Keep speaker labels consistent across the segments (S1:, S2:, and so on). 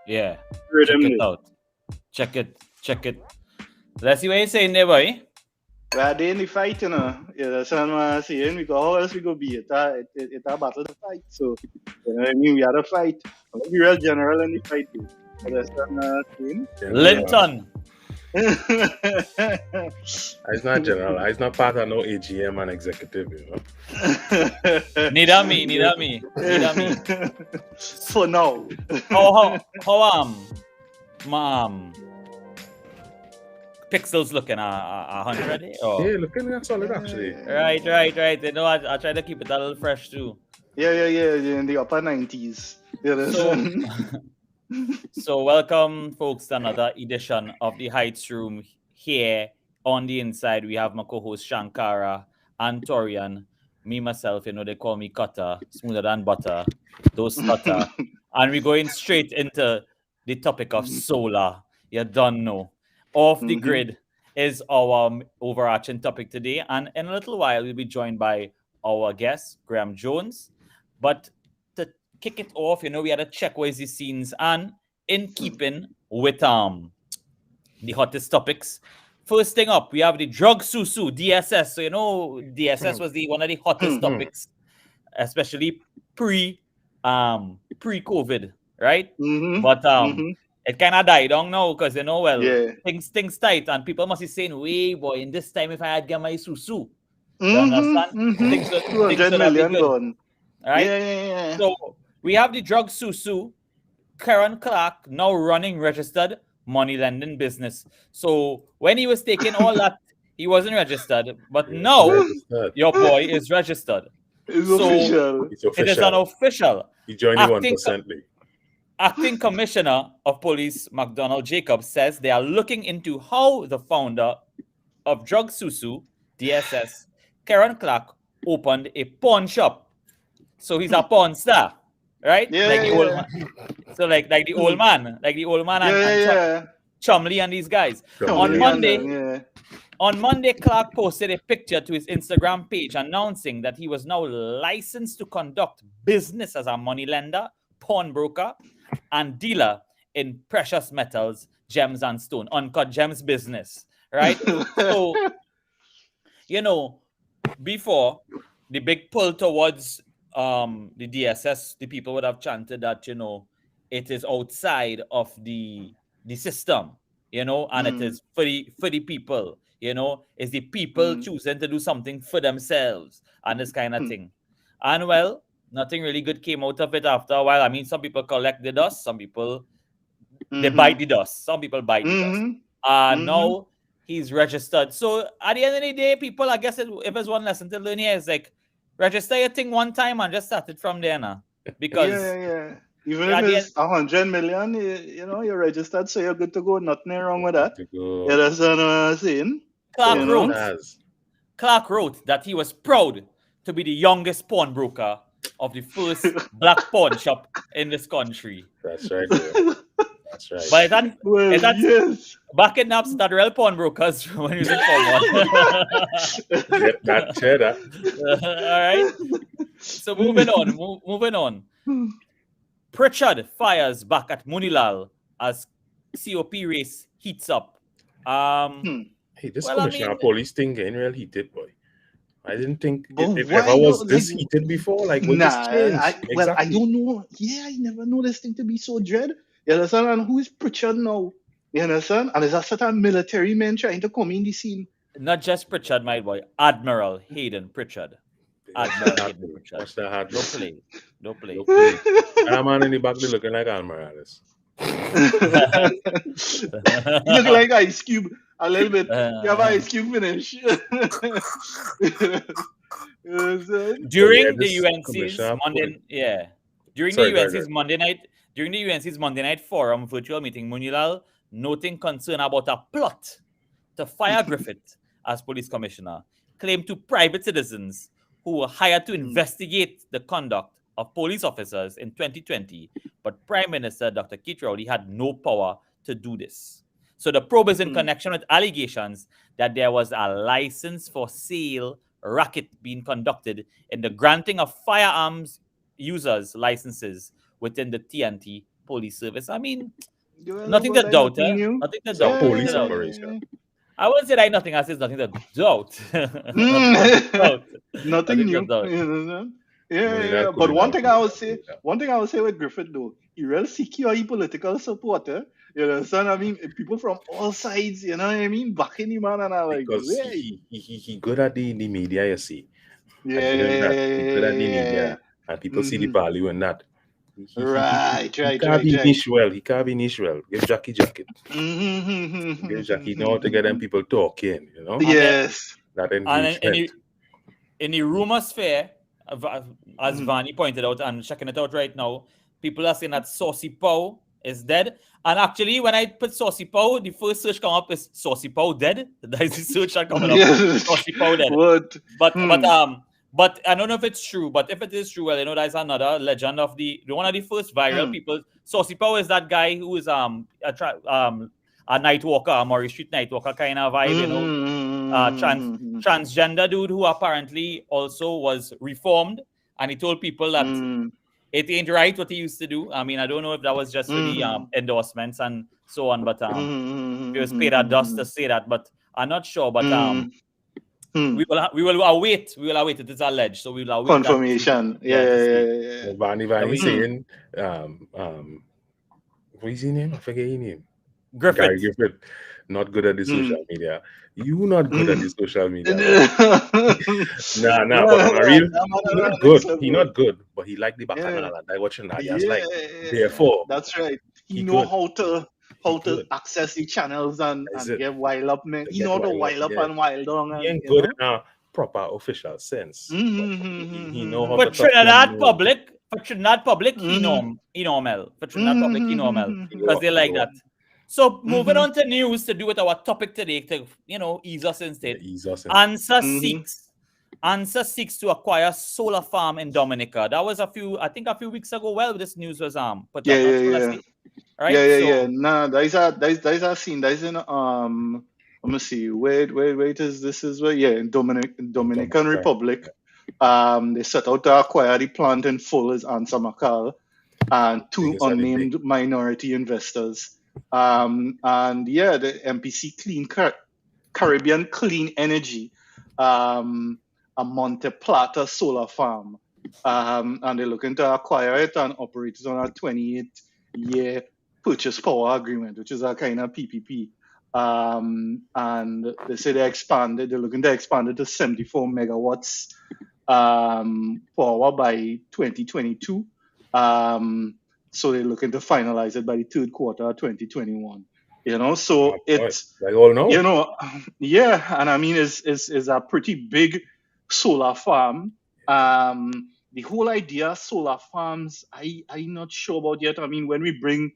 S1: Yeah. Check it out. Check it. Let's see what you're saying there, boy.
S2: Well, they in the fight, you know. Yeah, that's what I'm saying. Because how else we go be? It's a battle to fight. So, you know what I mean? We had a fight. I'm going to be real general in the fight. That's what I'm saying.
S1: Linton.
S3: It's not general. It's not part of no AGM and executive, you know.
S1: Neither me.
S2: For now.
S1: How pixels looking 100?
S3: Yeah, looking solid actually.
S1: Right. You know, I try to keep it a little fresh too.
S2: Yeah, in the upper 90s.
S1: So welcome, folks, to another edition of the Heights Room. Here on the inside, we have my co-host Shankara and Torian. Me, myself, you know, they call me Cutter, smoother than butter, those stutter. And we're going straight into the topic of solar. You don't know. Off the grid is our overarching topic today. And in a little while, we'll be joined by our guest, Graeme Jones. But to kick it off, you know, we had to check what is the scenes. And in keeping with the hottest topics, first thing up, we have the drug susu, DSS. So, you know, DSS was one of the hottest topics, especially pre-COVID, right? But it kind of died down now because, you know, things tight and people must be saying, "Wait, boy, in this time, if I had get my susu," you understand? Things
S2: 200 million gone.
S1: Right?
S2: Yeah.
S1: So we have the drug susu, Karen Clark, now running registered money lending business. So when he was taking all that, he wasn't registered, but now your boy is registered.
S2: It's official.
S1: It is an official.
S3: He joined the 1%.
S1: Acting Commissioner of Police McDonald Jacobs says they are looking into how the founder of Drug Susu, DSS, Karen Clark, opened a pawn shop. So he's a pawn star, right?
S2: Yeah,
S1: like the old man. So like the old man, and Chumley and these guys. On Monday, On Monday, Clark posted a picture to his Instagram page announcing that he was now licensed to conduct business as a moneylender, pawnbroker, and dealer in precious metals, gems, and stone. Uncut gems business, right? So, before the big pull towards the DSS, the people would have chanted that, it is outside of the system, and it is for the people. It's the people choosing to do something for themselves and this kind of thing. And well, nothing really good came out of it after a while. I mean, some people collect the dust, some people they bite the dust, some people bite the dust. Now he's registered. So at the end of the day, people, I guess if there's one lesson to learn here, is like register your thing one time and just start it from there now. Because
S2: even if it's 100 million, you're registered, so you're good to go. Nothing wrong with that. Yeah, that's what I'm saying.
S1: Clark wrote that he was proud to be the youngest pawnbroker of the first black pawn shop in this country.
S3: That's right. That's right.
S1: But yes. Back in Naps, that real pawnbrokers when he was in Form 1.
S3: Get that cheddar.
S1: All right. So moving on. Pritchard fires back at Munilal as COP race heats up.
S3: Hey, this commissioner police thing getting real heated, boy. I didn't think it ever was this heated before. Like, what this changed?
S2: I don't know. Yeah, I never know this thing to be so dread. You understand? And who is Pritchard now? You understand? And is that sort of military men trying to come in the scene?
S1: Not just Pritchard, my boy. Admiral Hayden Pritchard. Admiral Hayden Pritchard.
S3: Watch that hard.
S1: Don't play.
S3: That man in the back, they looking like Admiral.
S2: He look like Ice Cube a little bit. You have Ice Cube finish.
S1: During the UNC's Monday night forum virtual meeting, Munilal noting concern about a plot to fire Griffith as police commissioner, claimed to private citizens who were hired to investigate the conduct of police officers in 2020, but Prime Minister Dr. Keith Rowley had no power to do this. So the probe is in connection with allegations that there was a license for sale racket being conducted in the granting of firearms users licenses within the TNT police service. I mean, nothing to doubt. Nothing to doubt.
S3: Police operation.
S2: I
S1: wouldn't say nothing. I say nothing to doubt.
S2: Nothing new. Yeah. But one thing I would say with Griffith though, he really secure political supporter. You understand? I mean, people from all sides. You know what I mean? Backing him man, and I like
S3: because he good at the media. You see,
S2: he good at the media,
S3: and people see the value in that.
S2: Right.
S3: He can't be niche well. Give Jackie jacket. Give Jackie know to get them people talking. You know.
S2: Yes.
S3: That engagement.
S1: In the rumor sphere, as Vani pointed out, and checking it out right now, people are saying that Saucy Pow is dead. And actually, when I put Saucy Pow, the first search come up is Saucy Pow dead. That is the search that coming up. Saucy Pow dead.
S2: What?
S1: But I don't know if it's true. But if it is true, well, that's another legend of the one of the first viral people. Saucy Pow is that guy who is a night walker, a Murray Street night walker kind of vibe, transgender dude who apparently also was reformed, and he told people that it ain't right what he used to do. I mean, I don't know if that was just for the endorsements and so on, but he was paid at dust to say that, but I'm not sure. But we will await. It is alleged, so we will await
S2: confirmation. Yeah.
S3: Vani saying, what is his name? I forget his name.
S1: Griffith.
S3: Not good at the social media. You not good at the social media. Nah, but real, he not good. He not good, but he like the bacchanal and I watching that. Therefore,
S2: that's right. He know how to access the channels and get wild up, man. He know to wild up and wild down.
S3: He ain't good in a proper official sense. He know how
S1: to Trinidad public. For Trinidad public, he know Mel. For Trinidad public, he know Mel because they like that. So moving on to news to do with our topic today, to ease us instead. Answer seeks to acquire solar farm in Dominica. That was a few weeks ago. Well, this news was put up.
S2: Right? Yeah. Nah, there is a scene. There is in let me see. Wait is this is where? Yeah, in Dominican Republic. They set out to acquire the plant in full as Ansamacal and two unnamed minority investors. And yeah, the MPC Caribbean Clean Energy, a Monte Plata solar farm. And they're looking to acquire it and operate it on a 28-year purchase power agreement, which is a kind of PPP. And they say they're looking to expand it to 74 megawatts power by 2022. So they're looking to finalize it by the third quarter of 2021. So it's
S3: like all know.
S2: Yeah, and I mean it's a pretty big solar farm. The whole idea of solar farms, I'm not sure about yet. I mean, when we bring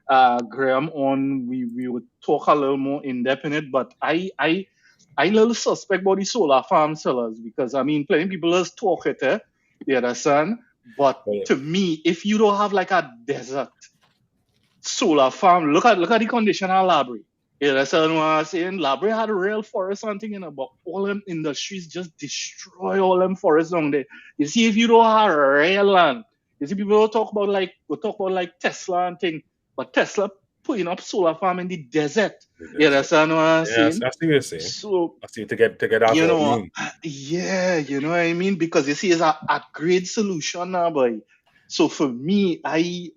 S2: Graeme on, we would talk a little more in depth in it. But I little suspect about the solar farm sellers, because I mean, plenty people just talk it, you understand? But to me, if you don't have like a desert solar farm, look at the condition of Labrie. You understand what I'm saying? Labrie had a real forest hunting, but all them industries just destroy all them forests down there. You see, if you don't have real land, you see people will talk about like Tesla and thing, but Tesla putting up solar farm in the desert. You understand what I'm saying?
S3: I see what you're saying.
S2: So
S3: I see to get out of
S2: yeah, you know what I mean? Because you see, it's a great solution now, boy. So for me, I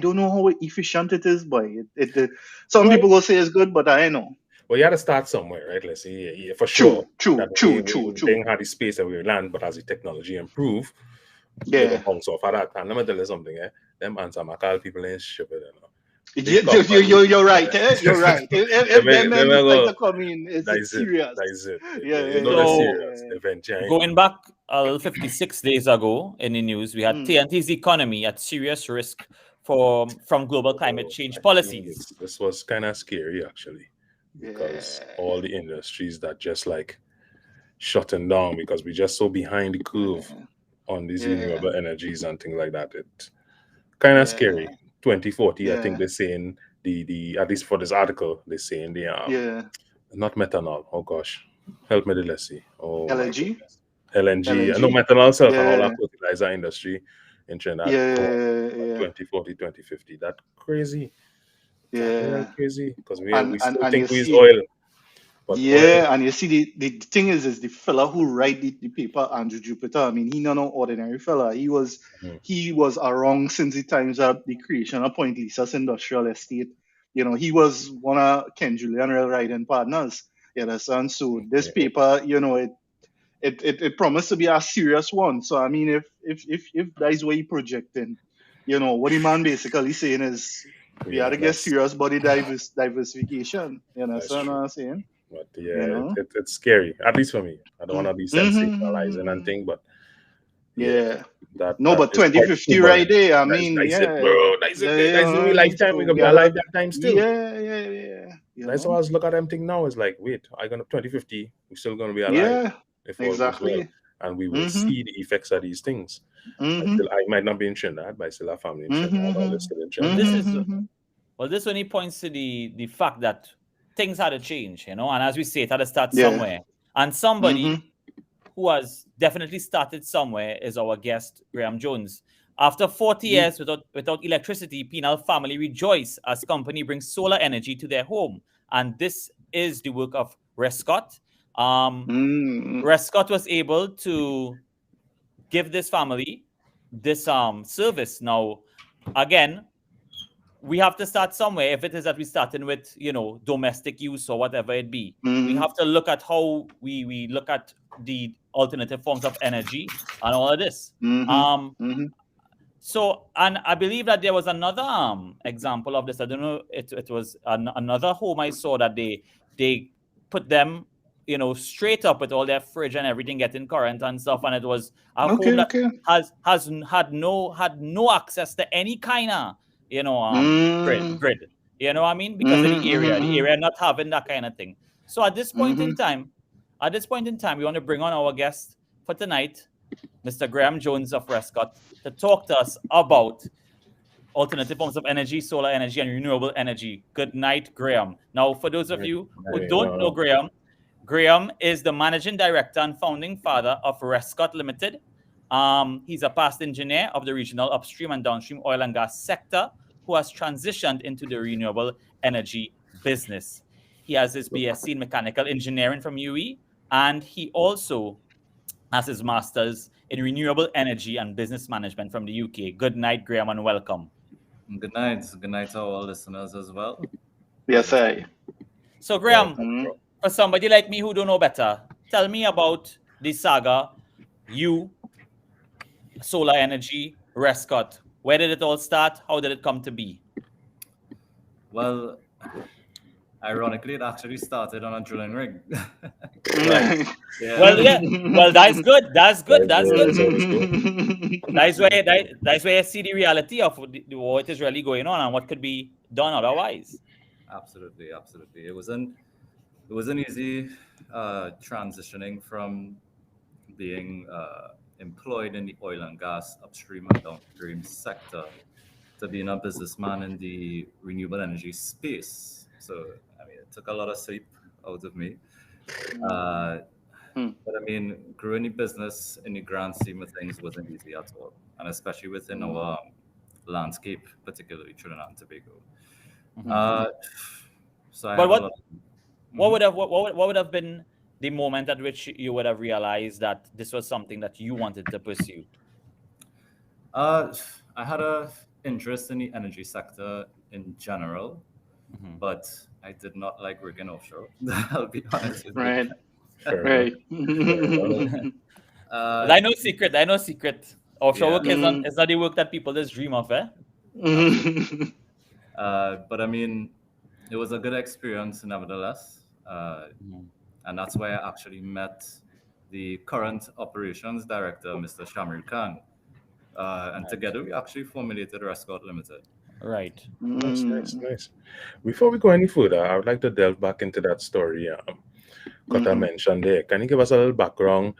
S2: don't know how efficient it is, boy. Some people will say it's good, but I know.
S3: Well, you had to start somewhere, right? Let's say, for sure.
S2: True.
S3: We didn't have the space that we land, but as the technology improve,
S2: yeah.
S3: They bounce off of that. And let me tell you something, them Ansamacal people ain't stupid enough.
S2: You're right. You're right. If them like to come in, it's serious.
S3: That is it.
S2: Yeah.
S3: Serious.
S1: Going back 56 days ago in the news, we had TNT's economy at serious risk from global climate change policies.
S3: This was kind of scary, actually, because all the industries that just like shutting down because we're just so behind the curve on these renewable energies and things like that. It kind of scary. 2040, I think they're saying the at least for this article, they're saying not methanol. Oh gosh, help me, let's see. Oh, LNG. No methanol self and all that fertilizer industry in Trinidad. 2040, 2050. That crazy. Crazy because we still think we use oil.
S2: But and you see the thing is the fella who write the paper, Andrew Jupiter, I mean, he not no ordinary fella. He was around since the times of the creation of Point Lisa's industrial estate. He was one of Ken Julian real writing partners. You understand? So this paper, it promised to be a serious one. So I mean, if that is what he projecting, what the man basically saying is we have to get serious about the diversification. You understand what I'm saying?
S3: But it's scary, at least for me. I don't want to be sensationalizing anything, but
S2: but 2050 right there. I mean,
S3: that's it, bro. That's in my lifetime. We're gonna be alive that time still. That's why I was looking at them thing now. It's like, wait, I gonna 2050, we're still gonna be alive.
S2: Exactly.
S3: And we will see the effects of these things. I might not be in Trinidad, but I still have family in Trinidad.
S1: This only points to the fact that things had to change, and as we say, it had to start somewhere. And somebody who has definitely started somewhere is our guest, Graeme Jones. After 40 years without electricity, Penal family rejoice as company brings solar energy to their home. And this is the work of RESSCOTT. RESSCOTT was able to give this family this service. Now, again, we have to start somewhere. If it is that we're starting with, domestic use or whatever it be, we have to look at how we look at the alternative forms of energy and all of this. So, and I believe that there was another example of this. I don't know. It was another home I saw that they put them, straight up with all their fridge and everything getting current and stuff. And it was a home that had no access to any kind of grid. You know what I mean? Because of the area not having that kind of thing. So at this point in time, we want to bring on our guest for tonight, Mr. Graeme Jones of RESSCOTT, to talk to us about alternative forms of energy, solar energy, and renewable energy. Good night, Graeme. Now, for those of you who don't know Graeme, Graeme is the managing director and founding father of RESSCOTT Limited. He's a past engineer of the regional upstream and downstream oil and gas sector who has transitioned into the renewable energy business. He has his BSc in mechanical engineering from UE, and he also has his master's in renewable energy and business management from the UK. Good night, Graeme, and welcome.
S4: Good night. Good night to all listeners as well.
S2: Yes, I.
S1: So, Graeme, for somebody like me who don't know better, tell me about the saga, you, solar energy, RESSCOTT. Where did it all start? How did it come to be?
S4: Well, ironically, it actually started on a drilling rig.
S1: Right. Yeah. Well, that's good. That's good. That's good. That's where you see the reality of what is really going on and what could be done otherwise.
S4: Absolutely. It wasn't easy transitioning from being employed in the oil and gas upstream and downstream sector to being a businessman in the renewable energy space. So, I mean, it took a lot of sleep out of me. But I mean, growing a business in the grand scheme of things wasn't easy at all, and especially within our landscape, particularly Trinidad and Tobago. So,
S1: but what would have been the moment at which you would have realized that this was something that you wanted to pursue?
S4: I had a interest in the energy sector in general, but I did not like working offshore. I'll be honest with
S2: Right.
S4: you.
S2: Right.
S1: I know secret. Offshore work is not the work that people just dream of, eh?
S4: But I mean, it was a good experience nevertheless. And that's why I actually met the current operations director, Mr. Shamir Khan. And together we actually formulated RESSCOTT Limited.
S1: Right.
S3: Nice. Before we go any further, I would like to delve back into that story Kota mentioned there. Can you give us a little background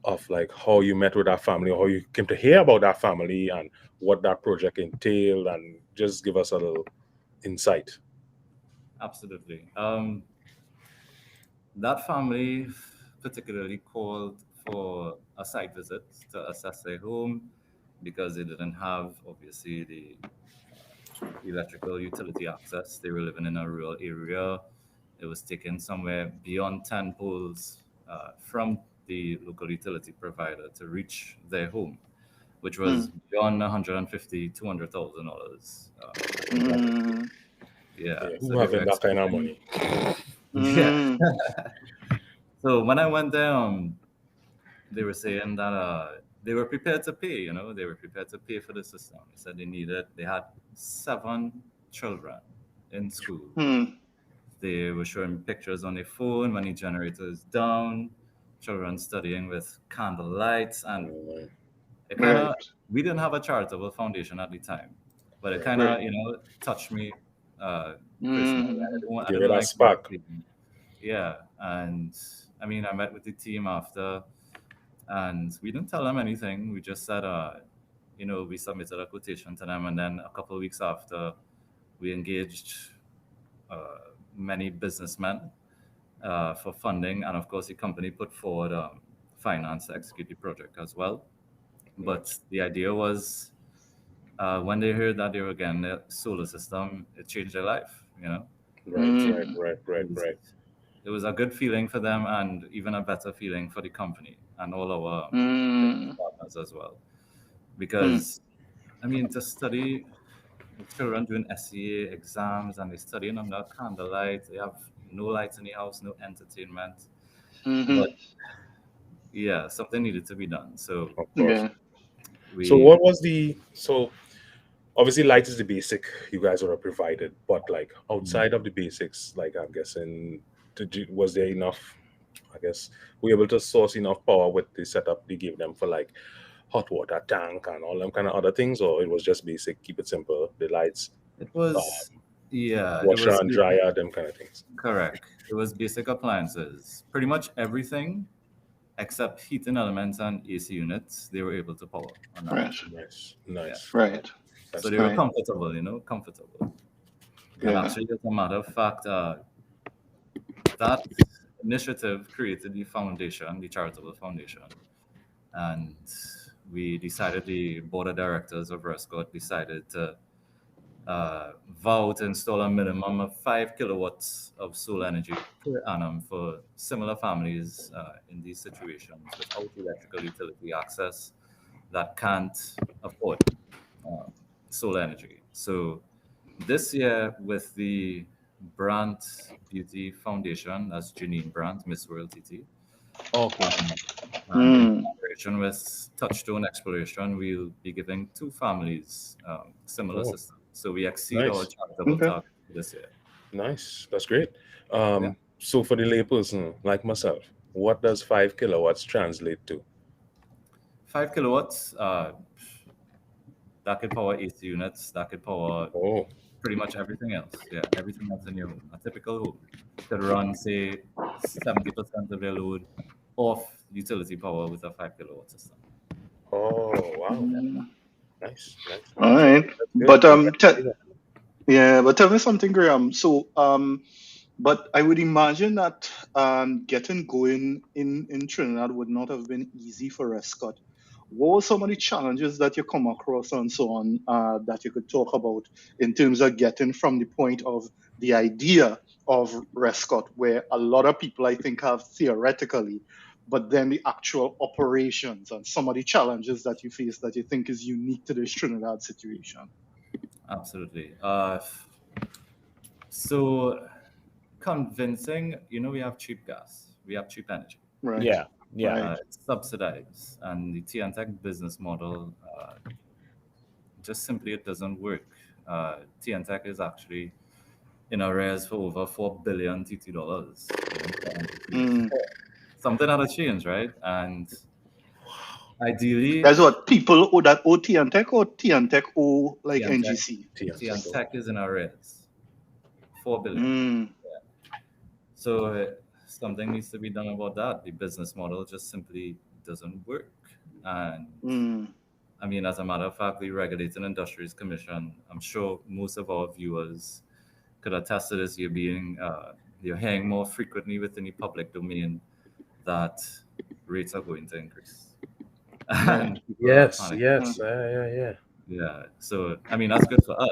S3: of like how you met with that family, or how you came to hear about that family and what that project entailed, and just give us a little insight?
S4: Absolutely. That family particularly called for a site visit to assess their home because they didn't have, obviously, the electrical utility access. They were living in a rural area. It was taken somewhere beyond 10 poles from the local utility provider to reach their home, which was beyond $150,000, $200,000.
S3: Who having that kind of money?
S4: Yeah. So when I went there, they were saying that they were prepared to pay. They were prepared to pay for the system. They said they had 7 children in school. They were showing pictures on their phone when the generator is down, children studying with candle lights, and it kind of, we didn't have a charitable foundation at the time, but it kind of, touched me personally. I didn't like
S3: spark.
S4: Yeah, and I mean, I met with the team after, and we didn't tell them anything. We just said, we submitted a quotation to them, and then a couple of weeks after, we engaged many businessmen for funding, and of course the company put forward finance to execute the project as well. But the idea was when they heard that they were getting the solar system, it changed their life.
S3: Right.
S4: It was a good feeling for them, and even a better feeling for the company and all our partners as well, because I mean, to study, children doing SCA exams, and they're studying under candlelight. They have no lights in the house, no entertainment. But yeah, something needed to be done. So
S3: of course. So what was so obviously light is the basic you guys would have provided, but like outside of the basics, like I'm guessing, was there enough, I guess, were you able to source enough power with the setup they gave them for like hot water tank and all them kind of other things, or it was just basic, keep it simple, the lights?
S4: It was,
S3: washer and dryer, them kind of things.
S4: Correct. It was basic appliances. Pretty much everything except heating elements and AC units, they were able to power on that.
S3: Nice.
S2: Right.
S4: So they were
S2: Right.
S4: comfortable, comfortable. And
S2: Yeah.
S4: actually, as a matter of fact, that initiative created the foundation, the charitable foundation. And we decided, the board of directors of RESSCOTT decided to vow to install a minimum of 5 kilowatts of solar energy per annum for similar families in these situations without electrical utility access that can't afford solar energy. So this year, with the Brandt Beauty Foundation, that's Janine Brandt, Miss World TT,
S1: Okay.
S4: and in collaboration with Touchstone Exploration, we'll be giving 2 families similar
S3: Oh,
S4: systems. So we exceed our
S3: nice.
S4: charitable
S2: Okay.
S4: target this year.
S3: Nice. That's great.
S4: Yeah.
S3: So for the layperson like myself, what does 5 kilowatts translate to?
S4: 5 kilowatts, that could power AC units, that could power
S3: Oh,
S4: pretty much everything else. Yeah, everything else in your home. A typical home could run, say, 70% of their load off utility power with a 5 kilowatt system.
S3: oh, wow.
S2: Mm.
S3: Nice, nice.
S2: All right.
S3: That's good.
S2: But yeah, but tell me something, Graham. So but I would imagine that getting going in Trinidad would not have been easy for RESSCOTT. What were some of the challenges that you come across and so on that you could talk about in terms of getting from the point of the idea of RESSCOTT, where a lot of people I think have theoretically, but then the actual operations and some of the challenges that you face that you think is unique to this Trinidad situation?
S4: Absolutely. So convincing, we have cheap gas, we have cheap energy.
S2: Right.
S1: Yeah. Yeah.
S2: Right.
S4: It's subsidized, and the TNTech business model just simply it doesn't work. TNTech is actually in arrears for over $4 billion TT dollars.
S2: Mm.
S4: Something had to change, right? And ideally,
S2: That's what people that owe TNTech or TNTech owe like
S4: TNTech,
S2: NGC.
S4: TNTech is in arrears, $4 billion.
S2: Mm.
S4: So something needs to be done about that. The business model just simply doesn't work. And
S2: Mm.
S4: I mean, as a matter of fact, the Regulated Industries Commission, I'm sure most of our viewers could attest to this. You're hearing more frequently within the public domain that rates are going to increase. And people are
S3: yes,
S4: panicking.
S3: yes. Yeah.
S4: Yeah. So, I mean, that's good for us.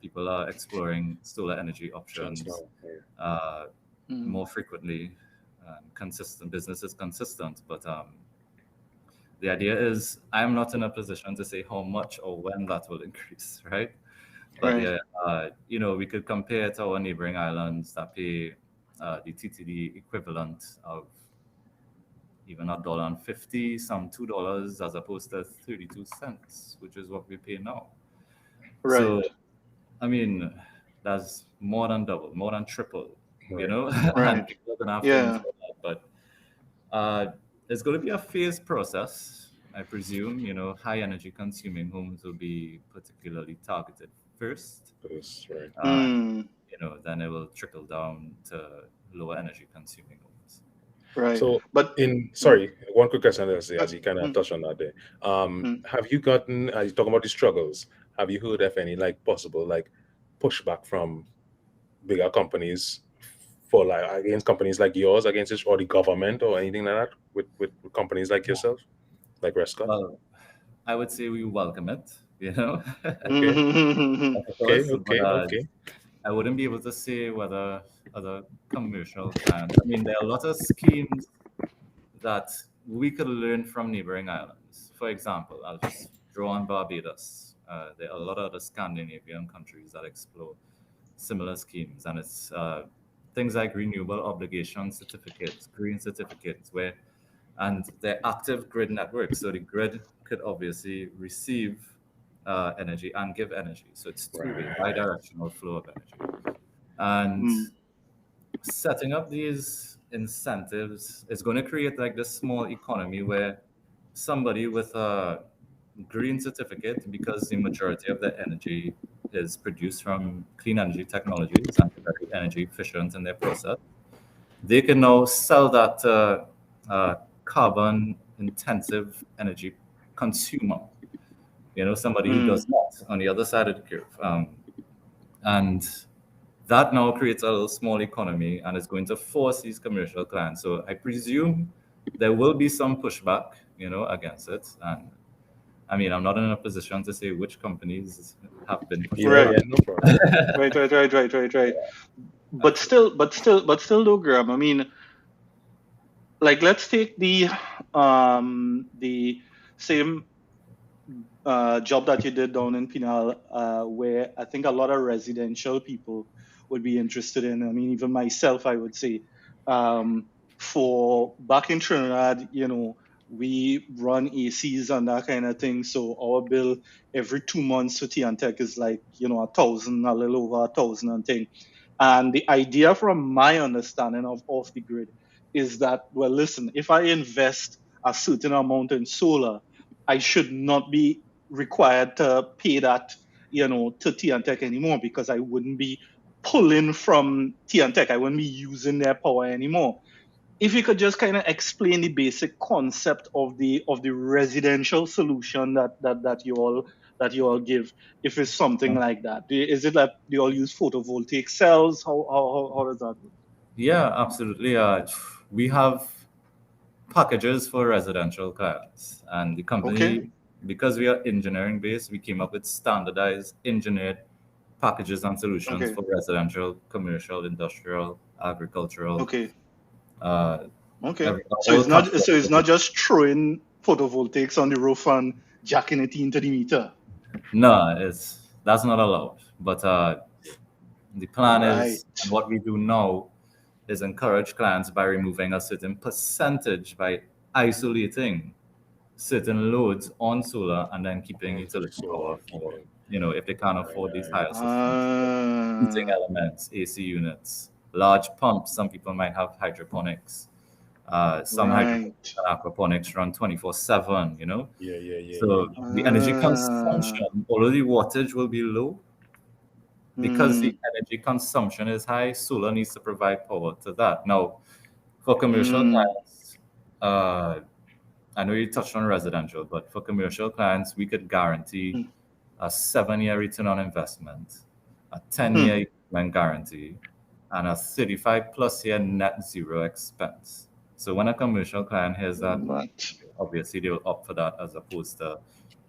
S4: People are exploring solar energy options more frequently. Consistent business is consistent, but the idea is I'm not in a position to say how much or when that will increase, right? But
S2: Right.
S4: we could compare to our neighboring islands that pay the TTD equivalent of even $1.50, some $2, as opposed to 32 cents, which is what we pay now.
S2: Right.
S4: So, I mean, that's more than double, more than triple,
S3: Right.
S4: and
S2: Right.
S4: people are going to have
S2: Yeah.
S4: to install that. But it's going to be a phased process, I presume. High energy consuming homes will be particularly targeted first.
S3: That's right.
S2: Mm.
S4: Then it will trickle down to lower energy consuming homes.
S2: Right.
S3: So,
S2: But
S3: one quick question as you kind of touched on that there. Have you gotten, as you talking about the struggles, have you heard of any possible pushback from bigger companies for against companies like yours, against it, or the government or anything like that with companies like yourself, like RESSCOTT?
S4: Well, I would say we welcome it,
S2: Mhm.
S4: of course, but
S3: Okay.
S4: I wouldn't be able to say whether other commercial clients. I mean, there are a lot of schemes that we could learn from neighboring islands. For example, I'll just draw on Barbados. There are a lot of other Scandinavian countries that explore similar schemes, and it's things like renewable obligation certificates, green certificates, and they're active grid networks. So the grid could obviously receive energy and give energy. So it's two-way, bi-directional flow of energy. And setting up these incentives is going to create this small economy where somebody with a green certificate, because the majority of the energy is produced from clean energy technologies and very energy efficient in their process, they can now sell that to carbon intensive energy consumer somebody who does not on the other side of the curve. And that now creates a little small economy and is going to force these commercial clients. So I presume there will be some pushback, against it. And I mean, I'm not in a position to say which companies have been pushed
S2: Right.
S3: Yeah, no problem.
S2: Right. But still, though, Graeme, I mean, like, let's take the same job that you did down in Pinal, where I think a lot of residential people would be interested in. I mean, even myself, I would say, for back in Trinidad, we run ACs and that kind of thing. So our bill every 2 months for Tech is like, 1,000, a little over 1,000 and thing. And the idea from my understanding of off the grid is that, well, listen, if I invest a certain amount in solar, I should not be required to pay that, to Tech anymore, because I wouldn't be pulling from Tech. I wouldn't be using their power anymore. If you could just kind of explain the basic concept of the residential solution that you all give, if it's something like that. Is it that you all use photovoltaic cells? How does that work?
S4: Yeah, absolutely. We have packages for residential clients, and the company, because we are engineering based, we came up with standardized engineered packages and solutions for residential, commercial, industrial, agricultural.
S2: Okay.
S4: So
S2: it's not just throwing photovoltaics on the roof and jacking it into the meter.
S4: No, that's not allowed. But the plan is, and what we do now is encourage clients by removing a certain percentage, by isolating certain loads on solar and then keeping utility power for, if they can't afford these higher systems, heating elements, AC units, large pumps. Some people might have hydroponics. Some hydroponics and aquaponics run 24/7, So the energy consumption, although the wattage will be low, because the energy consumption is high, solar needs to provide power to that. Now, for commercial clients, I know you touched on residential, but for commercial clients, we could guarantee a 7-year return on investment, a 10-year equipment guarantee, and a 35+ year net zero expense. So when a commercial client hears that, obviously they will opt for that as opposed to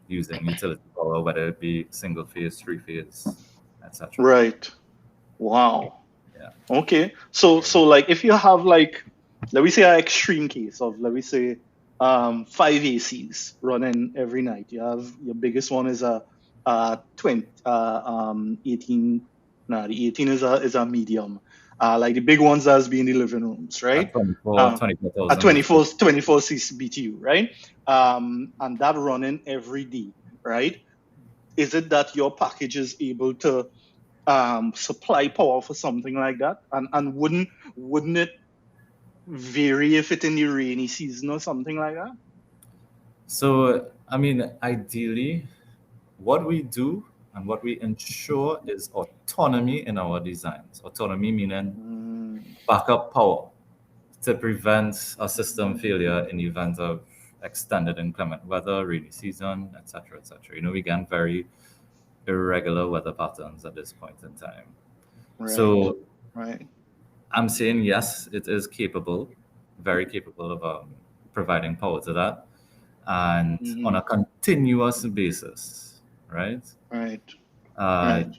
S4: using utility power, whether it be single phase, 3-phase, etc.
S2: Right. Wow.
S4: Yeah.
S2: Okay. So like, if you have, like, let me say an extreme case of, let me say, 5 ACs running every night. You have your biggest one is a 18. No, the 18 is a medium. Like the big ones that's be in the living rooms, right? 24,000. 24 BTU, right? And that running every day, right? Is it that your package is able to supply power for something like that? And wouldn't it vary if it's in the rainy season or something like that?
S4: So, I mean, ideally, what we do and what we ensure is autonomy in our designs. Autonomy meaning backup power to prevent a system failure in the event of extended inclement weather, rainy season, etc., etc. We get very irregular weather patterns at this point in time. So, I'm saying yes, it is capable, very capable of providing power to that, and on a continuous basis, right? The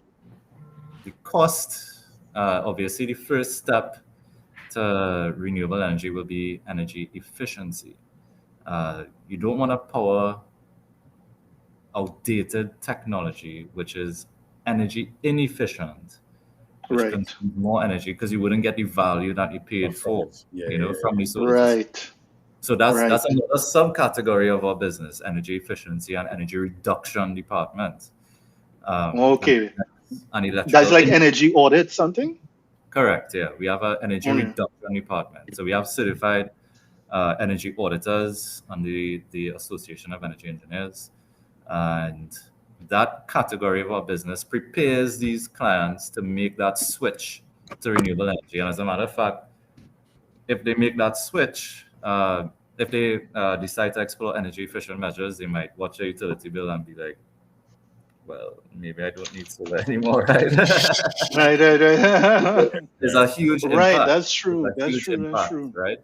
S4: cost, obviously, the first step to renewable energy will be energy efficiency. You don't want to power outdated technology, which is energy inefficient, which consumes more energy, because you wouldn't get the value that you paid for, from the solar system. So that's another subcategory of our business: energy efficiency and energy reduction department. And electrical.
S2: That's like energy audit something?
S4: Correct. Yeah, we have an energy reduction department. So we have certified energy auditors under the Association of Energy Engineers, and that category of our business prepares these clients to make that switch to renewable energy. And as a matter of fact, if they make that switch, if they decide to explore energy efficient measures, they might watch their utility bill and be like, well, maybe I don't need solar anymore, right?
S2: Right.
S4: There's a huge impact.
S2: Right, that's true.
S4: There's a
S2: That's
S4: huge
S2: true. That's
S4: impact,
S2: true.
S4: right?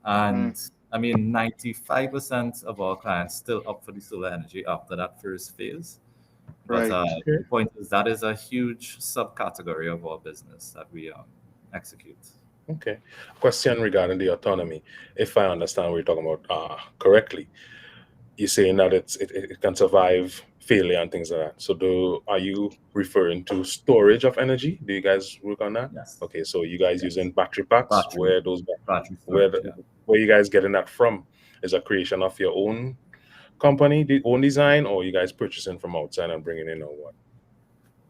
S4: And I mean, 95% of our clients still up for the solar energy after that first phase. But
S2: Right.
S4: the point is that is a huge subcategory of our business that we execute.
S3: Okay. Question regarding the autonomy. If I understand what you're talking about correctly, you're saying that it can survive failure and things like that. So are you referring to storage of energy? Do you guys work on that?
S4: Yes.
S3: Okay, so you guys using battery packs?
S4: Battery
S3: Where
S4: storage, yeah.
S3: where you guys getting that from? Is a creation of your own company, the own design, or you guys purchasing from outside and bringing in, or what?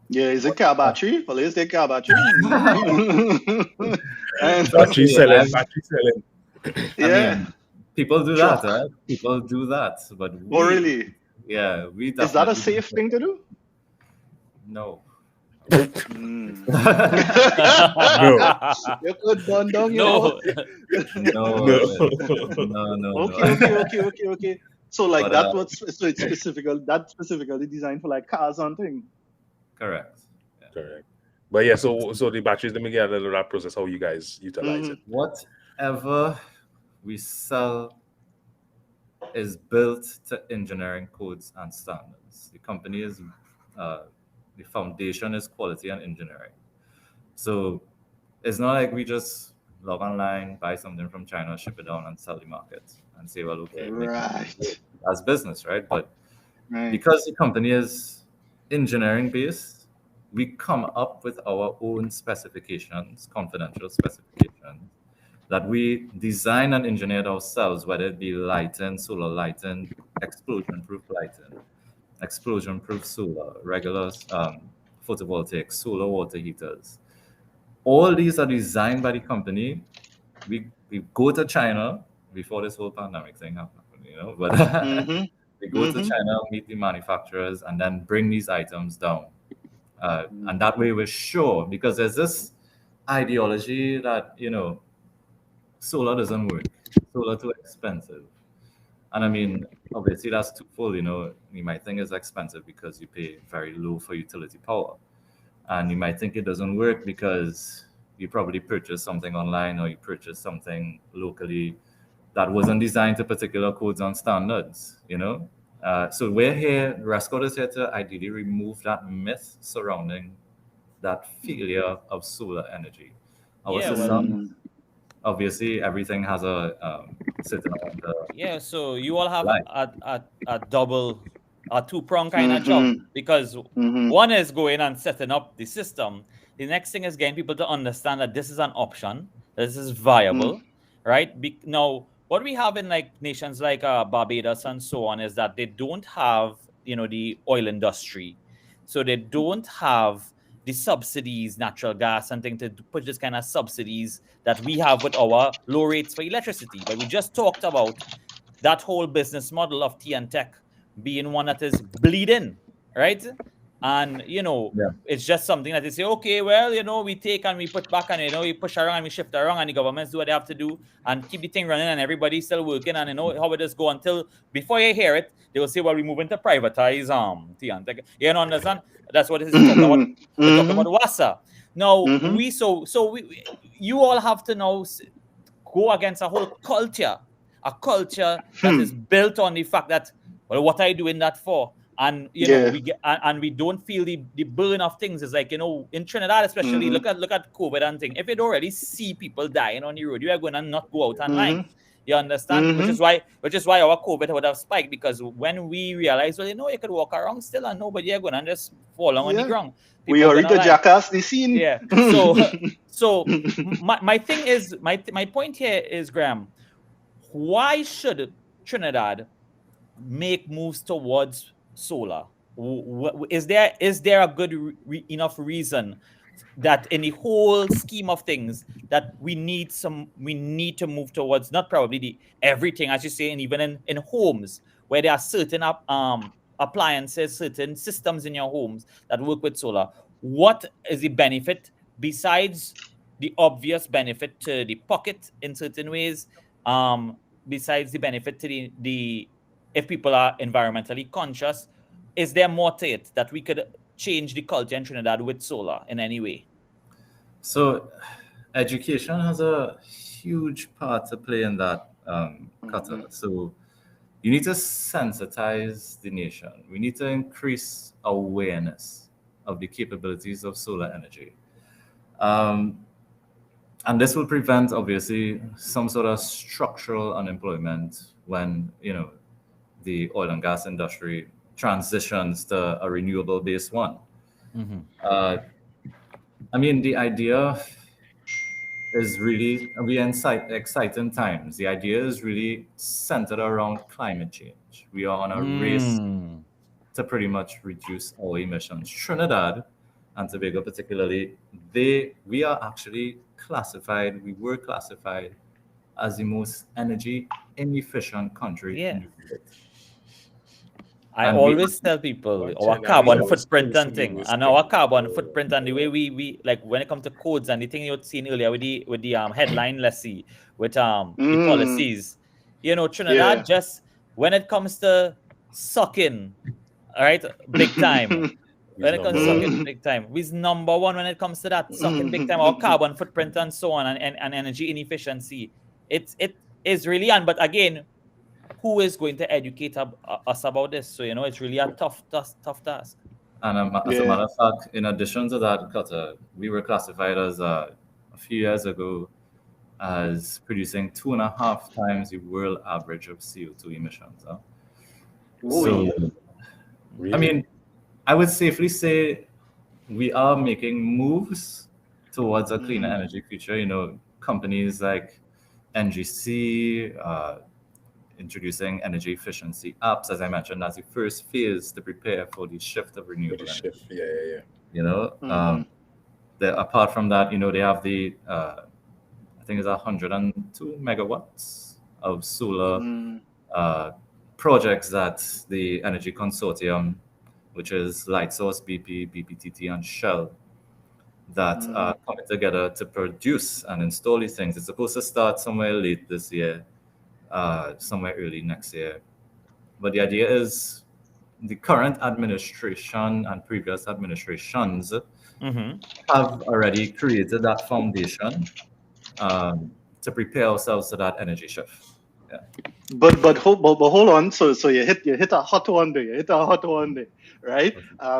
S2: Yeah, is it car battery? Police take car battery.
S3: Battery selling.
S2: Yeah.
S4: I mean, people do
S2: Truck.
S4: that, right? People do that, but
S2: Oh, really?
S4: Yeah, we
S2: Is that a
S4: definitely
S2: safe thing to do?
S4: No.
S2: Mm.
S3: No.
S2: You could burn down your
S1: No.
S4: No.
S2: Okay. So like
S4: But,
S2: it's specifically designed for like cars and things.
S4: Correct. Yeah.
S3: Correct. But yeah, so the batteries, let me get a little of that process, how you guys utilize it.
S4: Whatever we sell is built to engineering codes and standards. The company is, the foundation is quality and engineering. So it's not like we just log online, buy something from China, ship it down and sell the market and say, well, okay,
S2: Right.
S4: as business, right? But because the company is engineering based, we come up with our own specifications, confidential specifications, that we design and engineered ourselves, whether it be lighting, solar lighting, explosion-proof lighting, explosion-proof solar, regular photovoltaic, solar water heaters. All these are designed by the company. We go to China before this whole pandemic thing happened, but we go to China, meet the manufacturers, and then bring these items down. And that way we're sure, because there's this ideology that, solar doesn't work. Solar too expensive. And I mean, obviously that's twofold, you might think it's expensive because you pay very low for utility power. And you might think it doesn't work because you probably purchased something online or you purchased something locally that wasn't designed to particular codes and standards, So we're here, RESSCOTT is here to ideally remove that myth surrounding that failure of solar energy. Our system, obviously, everything has a certain amount of...
S1: Yeah, so you all have a two-prong kind of job, because one is going and setting up the system. The next thing is getting people to understand that this is an option, this is viable, right? Now, what we have in like nations like Barbados and so on is that they don't have, the oil industry. So they don't have the subsidies, natural gas and things to put this kind of subsidies that we have with our low rates for electricity. But we just talked about that whole business model of tea and tech being one that is bleeding, right? And, it's just something that they say, okay, well, we take and we put back and, we push around and we shift around and the governments do what they have to do and keep the thing running and everybody's still working and, how it just go until before you hear it, they will say, well, we move into privatize tea and tech. You understand? That's what it is. We're talking about WASA. Now, you all have to now go against a whole culture, that is built on the fact that, well, what are you doing that for? And we don't feel the burn of things. It's like, in Trinidad especially, look at COVID and thing. If you don't really see people dying on the road, you are going to not go out online. You understand? Which is why our COVID would have spiked, because when we realized, well, you could walk around still and nobody are going to just fall on the ground.
S2: We already to jackass the scene.
S1: Yeah. So my thing is, my point here is, Graeme, why should Trinidad make moves towards solar? Is there a good enough reason that in the whole scheme of things that we need to move towards, not probably the everything, as you say, and even in homes where there are certain appliances, certain systems in your homes that work with solar? What is the benefit besides the obvious benefit to the pocket in certain ways, besides the benefit to the if people are environmentally conscious? is there more to it that we could change the culture in Trinidad with solar in any way?
S4: So education has a huge part to play in that, Qatar. So you need to sensitize the nation. We need to increase awareness of the capabilities of solar energy. And this will prevent, obviously, some sort of structural unemployment when, the oil and gas industry transitions to a renewable-based one. I mean, the idea is really, we are in exciting times. The idea is really centered around climate change. We are on a race to pretty much reduce our emissions. Trinidad and Tobago particularly, we are actually we were classified as the most energy inefficient country in the world.
S1: I always tell people our carbon footprint and thing, and our carbon footprint and the way we like when it comes to codes and the thing you'd seen earlier with the headline, let's see, with the policies. Trinidad just when it comes to sucking, all right, big time. When it comes to sucking big time, we's number one when it comes to that sucking big time, our carbon footprint and so on, and energy inefficiency. It is really, but again, who is going to educate us about this? So it's really a tough task.
S4: And as a matter of fact, in addition to that, Qatar, we were classified as a few years ago as producing 2.5 times the world average of CO2 emissions. So, really? I mean, I would safely say we are making moves towards a cleaner energy future. Companies like NGC, introducing energy efficiency apps, as I mentioned, as the first phase to prepare for the shift of renewable energy. Apart from that, they have the I think it's 102 megawatts of solar projects that the Energy Consortium, which is Lightsource, BP, BPTT, and Shell, that are coming together to produce and install these things. It's supposed to start somewhere late this year, somewhere early next year. But the idea is the current administration and previous administrations have already created that foundation to prepare ourselves to that energy shift. Yeah.
S2: But hold on. So you hit a hot one there. Right?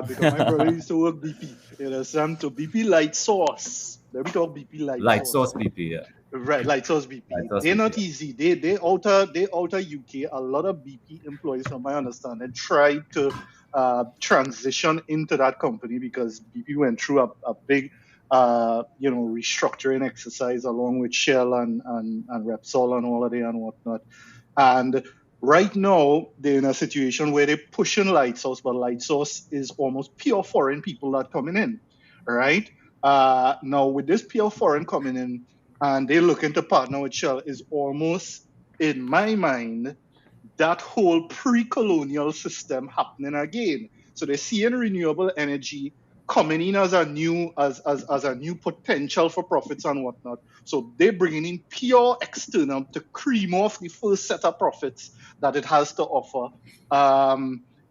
S2: Because my brother used to work BP. So BP Lightsource. Let me talk BP Lightsource.
S4: Lightsource BP, yeah.
S2: Right, Lightsource BP. They're not easy. They outer UK. A lot of BP employees, from my understanding, tried to transition into that company because BP went through a big restructuring exercise along with Shell and Repsol and all of that and whatnot. And right now, they're in a situation where they're pushing Lightsource, but Lightsource is almost pure foreign people that coming in, right? Now, with this pure foreign coming in, and they're looking to partner with Shell, is almost, in my mind, that whole pre-colonial system happening again. So they're seeing renewable energy coming in as a new potential for profits and whatnot. So they're bringing in pure external to cream off the first set of profits that it has to offer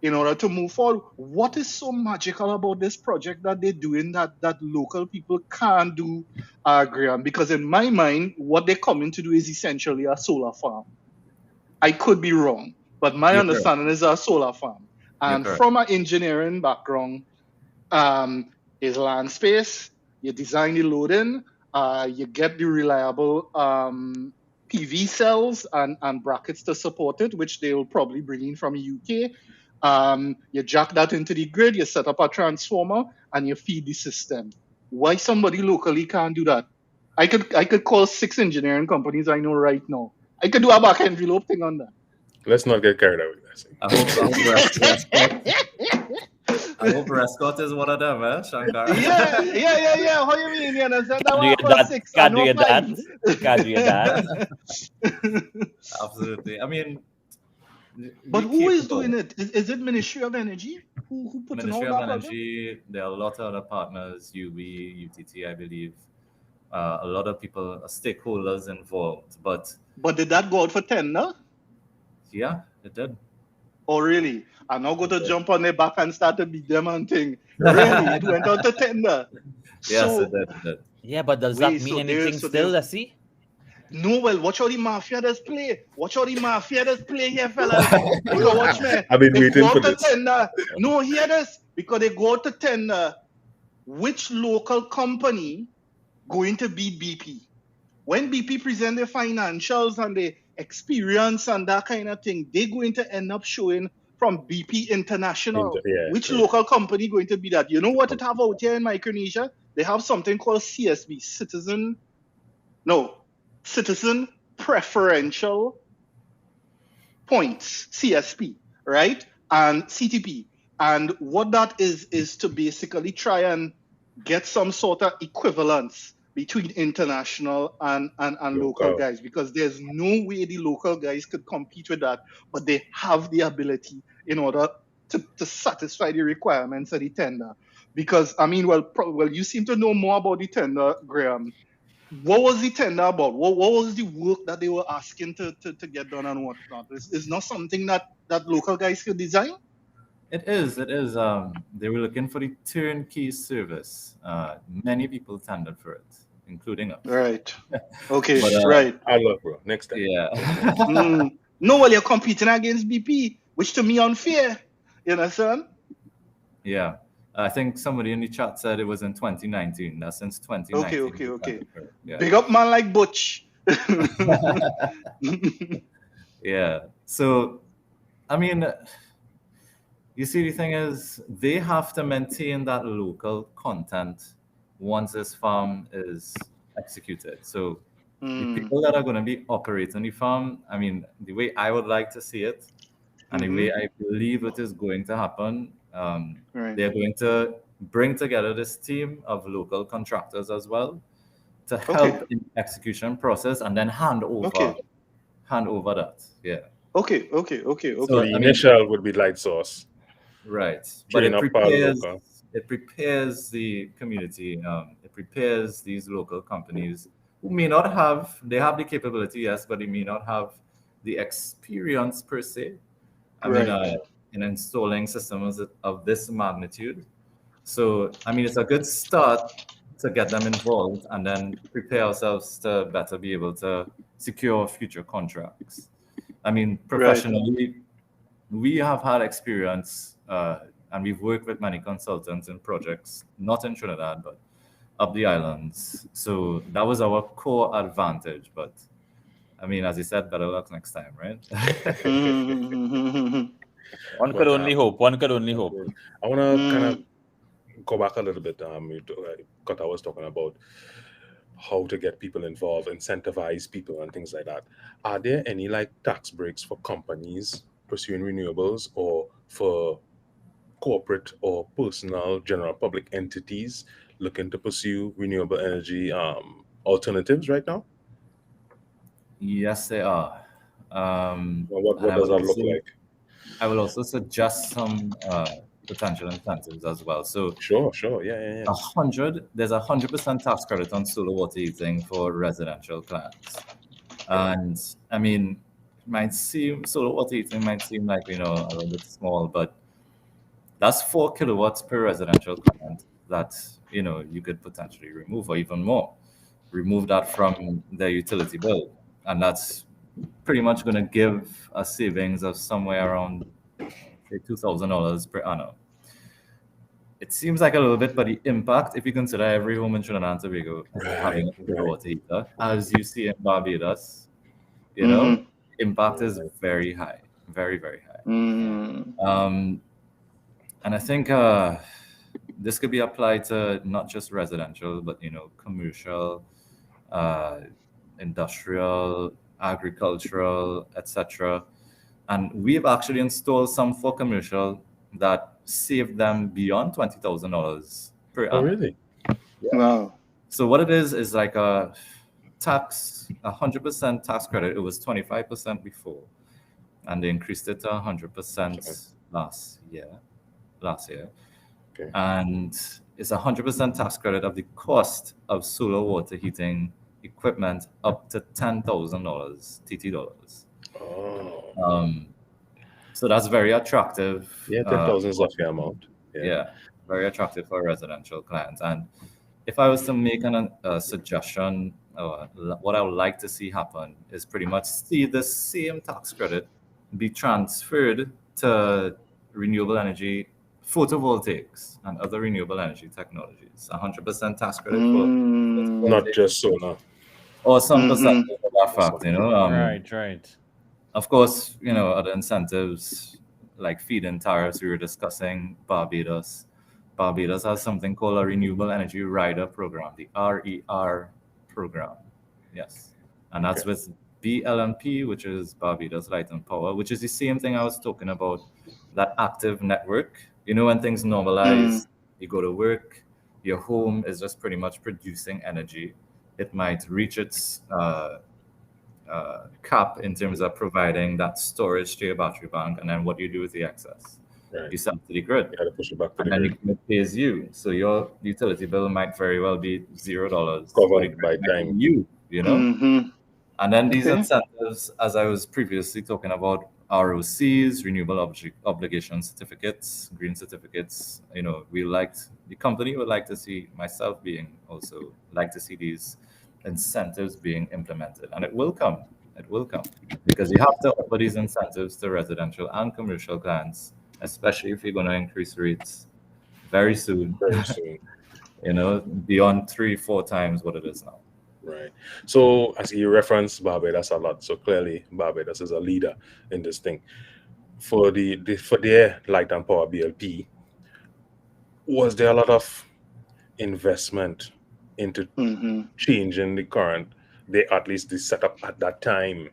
S2: in order to move forward. What is so magical about this project that they're doing that local people can't do, Graeme? Because in my mind, what they're coming to do is essentially a solar farm. I could be wrong, but my understanding is a solar farm. And from an engineering background, is land space, you design the loading, you get the reliable PV cells and brackets to support it, which they will probably bring in from the UK. You jack that into the grid, you set up a transformer, and you feed the system. Why somebody locally can't do that? I could call 6 engineering companies I know right now. I could do a back envelope thing on that.
S3: Let's not get carried away with that.
S4: I hope RESSCOTT is one of them, Shankar.
S2: Yeah. How you mean? You understand?
S1: Can't do that.
S4: Absolutely. I mean,
S2: but who is doing it? Is it Ministry of Energy? Who put
S4: Ministry of Energy? There are a lot of other partners, UB, UTT, I believe. A lot of people, stakeholders involved. But
S2: did that go out for tender?
S4: Yeah, it did.
S2: Oh, really? I'm not going to jump on their back and start to beat them and thing. Really? It went out to tender.
S4: Yes,
S2: So,
S4: it did. It did.
S1: Yeah, but does
S2: wait,
S1: that mean
S2: so
S1: anything still, let's see?
S2: no, well, watch how the mafia does play. Watch how the mafia does play here, fellas. Because watch me.
S3: I've been
S2: They
S3: waiting
S2: go
S3: for
S2: out to
S3: this.
S2: tender. No, hear this. Because they go out to tender. Which local company going to beat BP? When BP present their financials and the experience and that kind of thing, they're going to end up showing from BP International. Which local company going to be that? You know what it have out here in Micronesia? They have something called CSB, Citizen Preferential Points, CSP, right? And CTP. And what that is to basically try and get some sort of equivalence between international and local guys, because there's no way the local guys could compete with that, but they have the ability in order to satisfy the requirements of the tender. Because, I mean, well, you seem to know more about the tender, Graeme. What was the tender about? What was the work that they were asking to get done and whatnot? It's not something that local guys could design?
S4: It is. They were looking for the turnkey service. Many people tendered for it, including us.
S2: Right. Okay.
S4: But,
S2: right.
S3: I love, bro. Next time.
S4: Yeah.
S2: No, well, you're competing against BP, which to me unfair. You understand?
S4: Yeah. I think somebody in the chat said it was in 2019. That's since 2019.
S2: Okay.
S4: Yeah.
S2: Big up man like Butch.
S4: Yeah. So, I mean, you see, the thing is, they have to maintain that local content once this farm is executed. So the people that are going to be operating the farm, I mean, the way I would like to see it, and the way I believe it is going to happen, they're going to bring together this team of local contractors as well to help in the execution process, and then hand over that. Yeah.
S2: Okay.
S3: So the initial would be light source.
S4: Right. But it prepares the community. It prepares these local companies who may not have, they have the capability, yes, but they may not have the experience per se. I mean, in installing systems of this magnitude. So, I mean, it's a good start to get them involved and then prepare ourselves to better be able to secure future contracts. I mean, professionally, we have had experience and we've worked with many consultants in projects, not in Trinidad, but up the islands. So that was our core advantage. But I mean, as you said, better luck next time, right?
S1: One could only hope.
S3: I want to kind of go back a little bit. Kata was talking about how to get people involved, incentivize people and things like that. Are there any like tax breaks for companies pursuing renewables, or for corporate or personal general public entities looking to pursue renewable energy alternatives right now?
S4: Yes, they are.
S3: What does that look like?
S4: I will also suggest some potential incentives as well. So
S3: sure, yeah.
S4: There's 100% tax credit on solar water heating for residential clients, and I mean, solar water heating might seem like, a little bit small, but that's 4 kilowatts per residential client that you could potentially remove, or even more. Remove that from their utility bill, and that's pretty much going to give a savings of somewhere around, say, $2,000 per annum. It seems like a little bit, but the impact, if you consider every home in Trinidad and Tobago having a water heater, as you see in Barbados, impact is very high, very, very high. And I think this could be applied to not just residential, but commercial, industrial, agricultural, etc. And we've actually installed some for commercial that saved them beyond $20,000 per annum.
S3: Oh, really?
S2: Yeah. Wow.
S4: So what it is like a 100% tax credit. It was 25% before, and they increased it to 100% last year. Okay. And it's 100% tax credit of the cost of solar water heating equipment up to $10,000 TT dollars. So that's very attractive.
S3: Yeah, 10,000 is a fair amount.
S4: Yeah, very attractive for residential clients. And if I was to make a suggestion, what I would like to see happen is pretty much see the same tax credit be transferred to renewable energy, photovoltaics, and other renewable energy technologies. 100% tax credit for
S3: Not just solar.
S4: or some percentage of that fact,
S1: Right.
S4: Of course, other incentives like feed-in tariffs we were discussing. Barbados has something called a Renewable Energy Rider Program, the RER program. Yes. And that's with BLMP, which is Barbados Light and Power, which is the same thing I was talking about, that active network. When things normalize, you go to work, your home is just pretty much producing energy. It might reach its cap in terms of providing that storage to your battery bank, and then what do you do with the excess?
S3: Right.
S4: You sell to the grid.
S3: You got to push it back to
S4: and
S3: the
S4: then
S3: grid.
S4: it pays you. So your utility bill might very well be $0.
S3: Covered by time.
S4: And then these incentives, as I was previously talking about, ROCs, renewable obligation certificates, green certificates. The company would like to see, myself being also like to see these incentives being implemented, and it will come. Because you have to offer these incentives to residential and commercial clients, especially if you're going to increase rates very soon. Beyond 3-4 times what it is now.
S3: Right. So I see you reference Barbados a lot. So clearly Barbados is a leader in this thing. For their light and power BLP, was there a lot of investment into changing at least the setup at that time,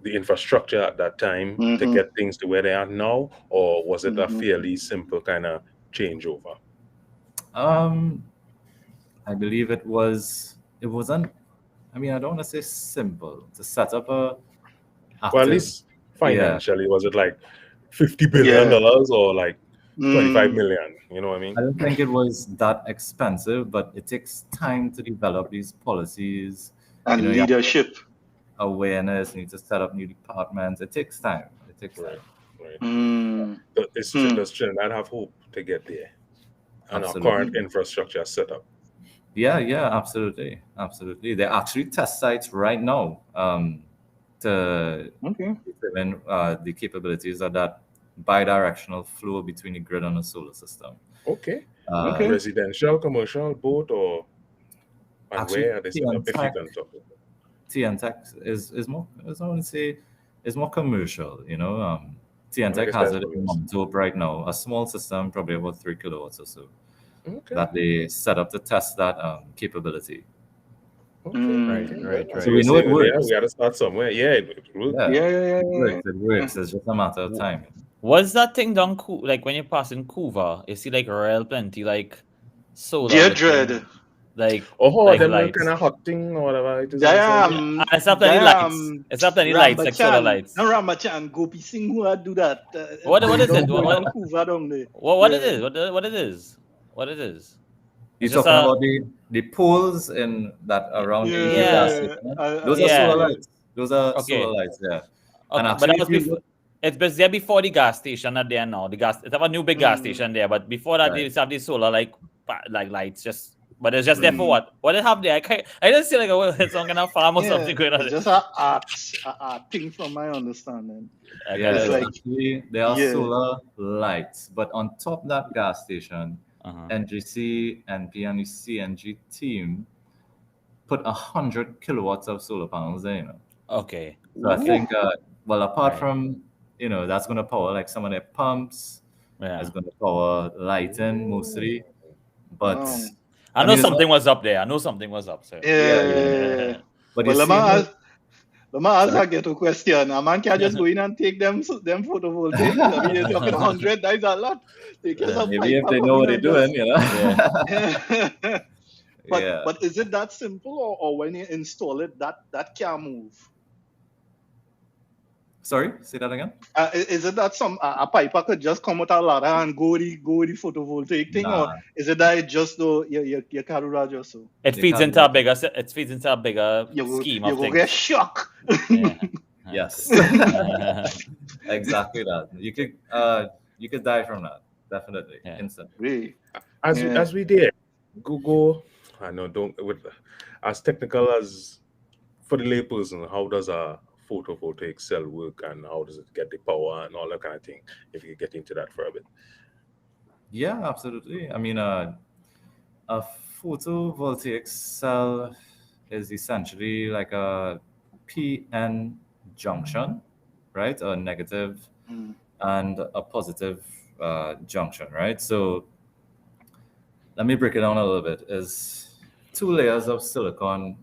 S3: the infrastructure at that time to get things to where they are now, or was it a fairly simple kind of changeover?
S4: I believe it wasn't. I don't want to say simple to set up a.
S3: Well, at least financially, was it like $50 billion or like 25 million? You know what I mean?
S4: I don't think it was that expensive, but it takes time to develop these policies
S2: and leadership,
S4: awareness. You need to set up new departments. It takes time.
S3: Right. Does Trinidad have hope to get there? And our current infrastructure set up?
S4: Yeah, absolutely. There are actually test sites right now to determine the capabilities of that bidirectional flow between the grid and the solar system.
S3: Okay. Residential, commercial, both, or where are they set up? If you can talk about
S4: TNTech is more, as I want to say, is more commercial. TNTech has it in Montauk right now, a small system, probably about 3 kilowatts or so. That they set up to test that capability.
S3: Right.
S4: So we know it works.
S3: We got to start somewhere. Yeah, it works.
S4: It works. It's just a matter of time.
S1: Was that thing done like when you pass in Couva? You see like real plenty like solar.
S2: Dread.
S1: Like
S3: them
S1: lights.
S3: kind of hot thing or whatever it is.
S1: It's not any lights. It's not any lights like solar lights.
S2: No, Ramachan, Gopi Singh who do that.
S1: What is it? What it is?
S4: You're talking about the poles in that around the gas station. Those are solar lights. Those are solar lights, yeah. And actually,
S1: but that was before. It's there before the gas station, not there now. It's have a new big gas station there, but before that they used to have these solar like lights just. But it's just there for what? What they have there? I just see like it's some kind of farm or something going on.
S2: It's just an art thing from my understanding.
S4: Actually, there are solar lights, but on top of that gas station, NGC, NP, and the CNG team put 100 kilowatts of solar panels there.
S1: Okay.
S4: So I think, apart from that's going to power like some of their pumps. Yeah. It's going to power lighting mostly, but.
S1: I know something was up there. So.
S2: Yeah. But let me ask a ghetto question. A man can't just go in and take them photovoltaics. You're talking 100, that is a lot.
S4: Maybe if they know what they're doing,
S2: But is it that simple, or when you install it, that can move?
S4: Sorry, say that again.
S2: Is it that a piper could just come with a ladder and go the photovoltaic thing, or is it that it just your carura just so?
S1: It feeds into a bigger scheme of things.
S2: You will get shocked.
S4: Yes. Exactly that. You could die from that, definitely,
S1: Yeah.
S4: instantly.
S2: Really?
S3: As we did, Google. I know, don't with as technical as for the layperson. How does a photovoltaic cell work, and how does it get the power and all that kind of thing? If you get into that for a bit.
S4: Yeah, absolutely. I mean, a photovoltaic cell is essentially like a PN junction, right? A negative
S2: Mm.
S4: and a positive junction, right? So let me break it down a little bit. Is two layers of silicon,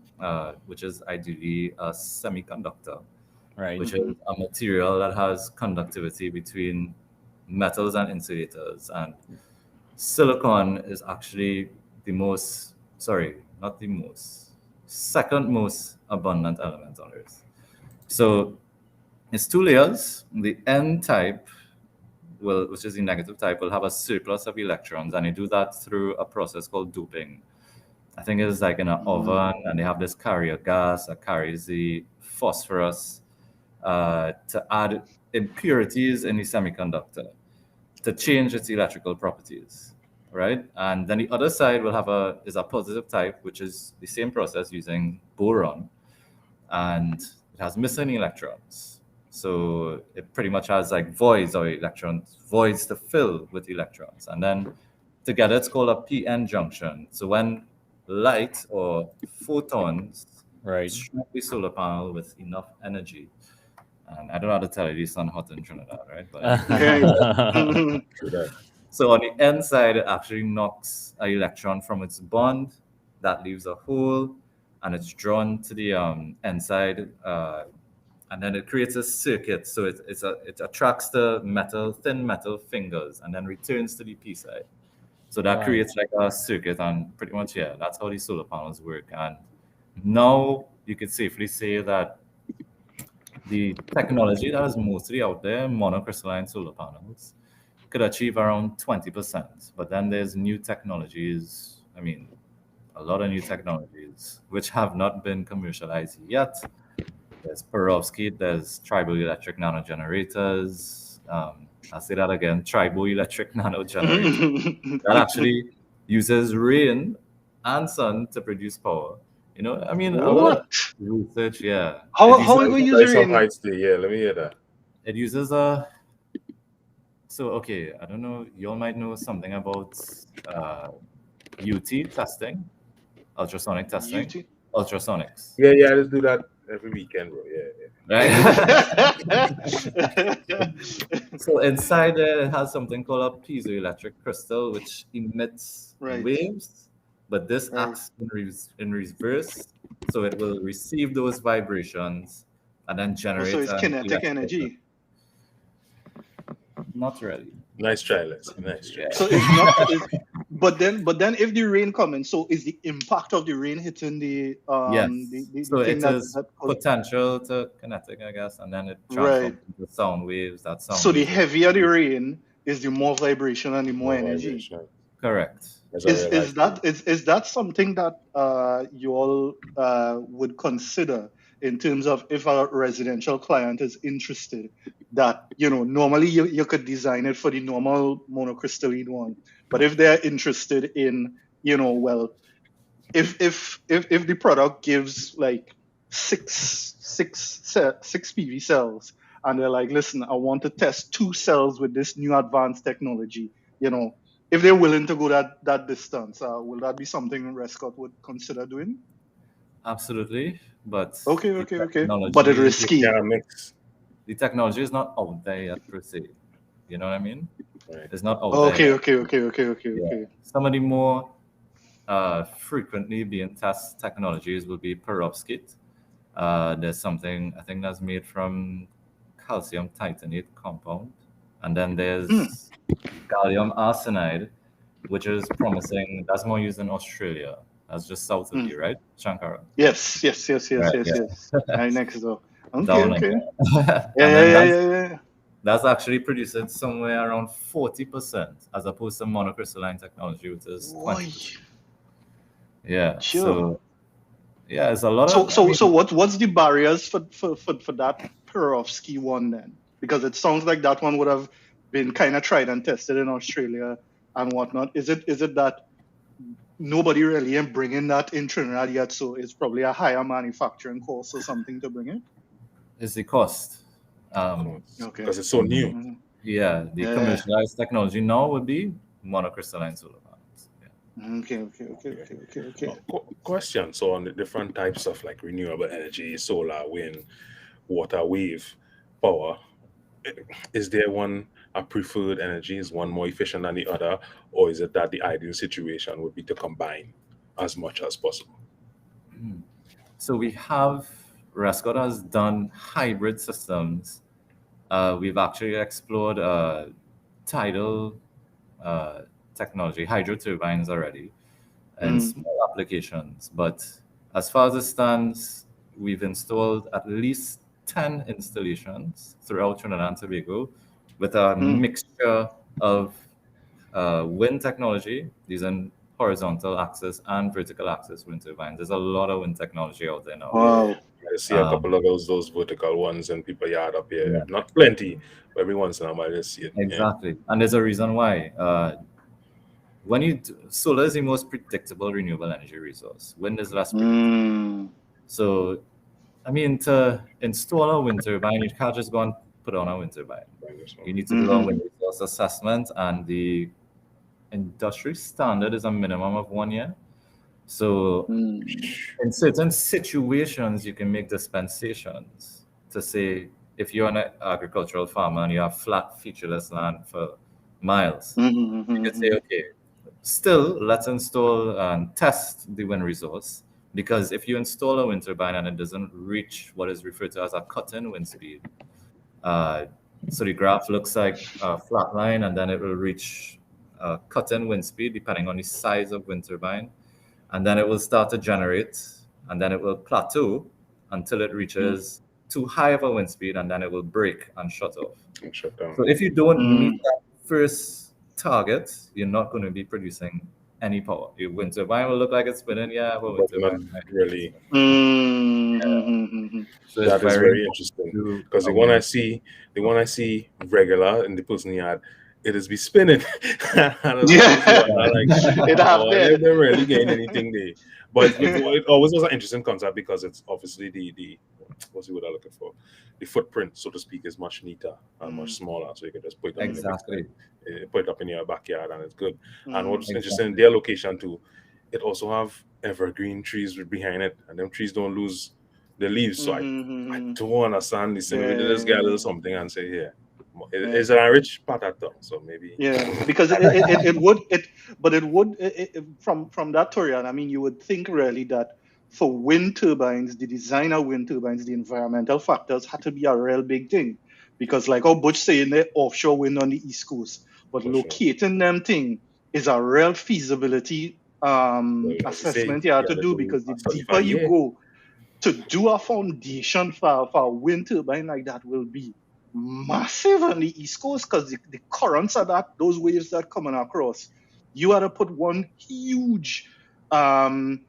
S4: which is ideally a semiconductor,
S1: Right.
S4: which is a material that has conductivity between metals and insulators. And silicon is actually second most abundant element on Earth. So it's two layers. The N type, which is the negative type, will have a surplus of electrons, and they do that through a process called doping. I think it's like in an oven, and they have this carrier gas that carries the phosphorus to add impurities in the semiconductor to change its electrical properties, right? And then the other side will have is a positive type, which is the same process using boron, and it has missing electrons. So it pretty much has like voids to fill with electrons. And then together it's called a PN junction. So when light or photons
S1: Right.
S4: strike the solar panel with enough energy, and I don't know how to tell you, it's not hot in Trinidad, right? But
S3: True that.
S4: so on the N side, it actually knocks an electron from its bond. That leaves a hole, and it's drawn to the N side, and then it creates a circuit. So it attracts the thin metal fingers, and then returns to the P side. So that
S1: Right.
S4: creates like a circuit, and pretty much, yeah, that's how these solar panels work. And now you could safely say that the technology that is mostly out there, monocrystalline solar panels, could achieve around 20%. But then there's new technologies, a lot of new technologies, which have not been commercialized yet. There's perovskite, there's triboelectric nanogenerators. I'll say that again, triboelectric nanogenerators. That actually uses rain and sun to produce power. A lot of research, yeah.
S2: How are we going to use
S3: Like some
S2: rain?
S3: heights there. Yeah, let me hear that.
S4: It uses okay, I don't know, you all might know something about UT testing, ultrasonic testing,
S2: UT?
S4: ultrasonics.
S3: Yeah, I just do that every weekend, bro. Yeah.
S4: Right? So inside there, it has something called a piezoelectric crystal, which emits waves, but this acts in reverse, so it will receive those vibrations and then generate.
S2: So it's kinetic energy.
S4: Not really.
S3: Nice try, Les. Nice try.
S2: So it's not. But then, if the rain comes, so is the impact of the rain hitting the
S4: yes.
S2: So
S4: it has potential to kinetic, I guess, and then it transforms into sound waves.
S2: So the heavier the rain is, the more vibration and the more energy.
S3: Vibration.
S4: Correct.
S2: Is that something that you all would consider in terms of if a residential client is interested? That normally you could design it for the normal monocrystalline one, but if they're interested in if the product gives like six PV cells, and they're like, listen, I want to test 2 cells with this new advanced technology, if they're willing to go that distance, will that be something RESSCOTT would consider doing?
S4: Absolutely, but
S2: okay, but it's risky.
S3: Yeah, mix.
S4: The technology is not out there yet per se. You know what I mean?
S3: Right.
S4: It's not out there.
S2: Okay.
S4: Some of the more frequently being tested technologies will be perovskite. There's something I think that's made from calcium titanate compound, and then there's gallium arsenide, which is promising. That's more used in Australia. That's just south of you, right, Shankara?
S2: Yes. Right next door. Okay.
S4: Yeah. That's actually producing somewhere around 40%, as opposed to monocrystalline technology, which is 20%. Yeah.
S2: Sure.
S4: So yeah, it's a lot
S2: of. So what's the barriers for that perovskite one then? Because it sounds like that one would have been kind of tried and tested in Australia and whatnot. Is it that nobody really ain't bringing that in Trinidad yet, so it's probably a higher manufacturing cost or something to bring it?
S4: It's the cost.
S2: Okay.
S3: Because it's so new.
S2: Mhm.
S4: Yeah, the commercialized technology now would be monocrystalline solar panels.
S2: Okay.
S3: Question. So on the different types of like renewable energy, solar, wind, water, wave power, is there a preferred energy? Is one more efficient than the other? Or is it that the ideal situation would be to combine as much as possible?
S4: So we have, RESSCOTT has done hybrid systems. We've actually explored tidal technology, hydro turbines already, and small applications. But as far as it stands, we've installed at least 10 installations throughout Trinidad and Tobago with a mixture of wind technology using horizontal axis and vertical axis wind turbines. There's a lot of wind technology out there now.
S2: Wow.
S3: I see a couple of those vertical ones in people yard up here.
S4: Yeah.
S3: Not plenty, but every once in a while I just see it.
S4: Exactly. And there's a reason why. Solar is the most predictable renewable energy resource. Wind is less predictable. So, I mean, to install a wind turbine, you can't just go and put on a wind turbine. You need to do a wind resource assessment, and the industry standard is a minimum of 1 year. So, in certain situations, you can make dispensations to say, if you're an agricultural farmer and you have flat, featureless land for miles, you can say, okay, still, let's install and test the wind resource, because if you install a wind turbine and it doesn't reach what is referred to as a cut-in wind speed, so the graph looks like a flat line, and then it will reach a cut-in wind speed depending on the size of wind turbine, and then it will start to generate, and then it will plateau until it reaches too high of a wind speed, and then it will break and shut off.
S3: Shut down.
S4: So if you don't meet that first target, you're not going to be producing any power. Your wind turbine will look like it's spinning, but
S3: not really.
S4: So
S3: that is very interesting, because the one I see regular in the person yard, it is be spinning. They're really getting anything there. But it always was an interesting concept, because it's obviously the what's the word I'm looking for? The footprint, so to speak, is much neater and much smaller, so you can just put it put it up in your backyard and it's good. And what's interesting, their location too, it also have evergreen trees behind it, and them trees don't lose the leaves. So I don't understand this. Maybe they just get a little something and say, yeah. It's a rich pattern, so maybe
S2: because it would from that Torian, I mean, you would think really that for wind turbines, the design of wind turbines, the environmental factors had to be a real big thing, because like how Butch saying, the offshore wind on the East Coast, but locating them thing is a real feasibility assessment you have to do, because the deeper you go to do a foundation for a wind turbine like that will be massive on the East Coast, because the currents of those waves that coming across, you had to put one huge column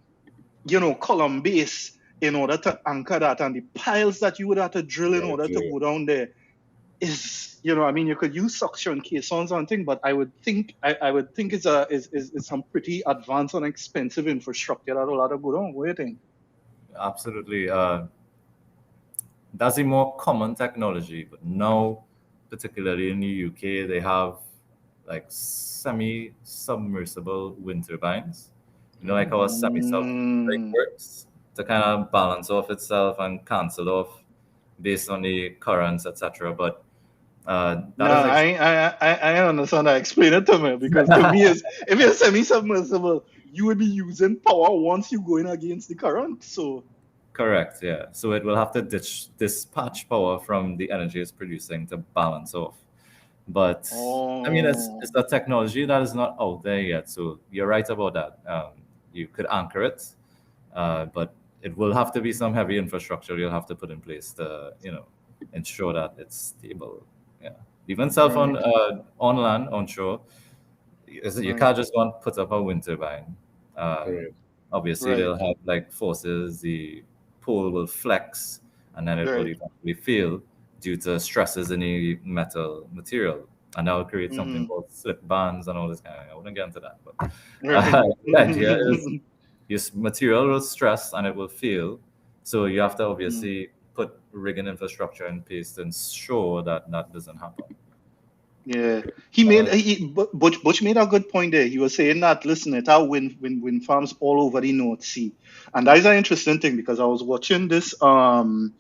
S2: base in order to anchor that, and the piles that you would have to drill in order to go down there is, I mean, you could use suction caissons and things, but I would think it's some pretty advanced and expensive infrastructure that will have to go down. What do you think?
S4: Absolutely. That's a more common technology, but now, particularly in the UK, they have like semi-submersible wind turbines. Like how a semi-sub works to kind of balance off itself and cancel off based on the currents, etc. But
S2: I understand that. Explain it to me, because to me, if you're semi-submersible, you would be using power once you go in against the current. So
S4: correct, yeah. So it will have to dispatch power from the energy it's producing to balance off. But I mean, it's a technology that is not out there yet. So you're right about that. You could anchor it, but it will have to be some heavy infrastructure you'll have to put in place to, ensure that it's stable. Yeah. Even on land, onshore, you can't just go and put up a wind turbine. Obviously, they'll have like forces. The pole will flex, and then it will eventually fail due to stresses in the metal material. And that will create something called slip bands and all this kind of thing. I wouldn't get into that. But the idea is your material will stress and it will fail. So you have to obviously put rigging infrastructure in place to ensure that that doesn't happen.
S2: Yeah, Butch made a good point there. He was saying that, listen, it are wind farms all over the North Sea, and that is an interesting thing because I was watching this Netflix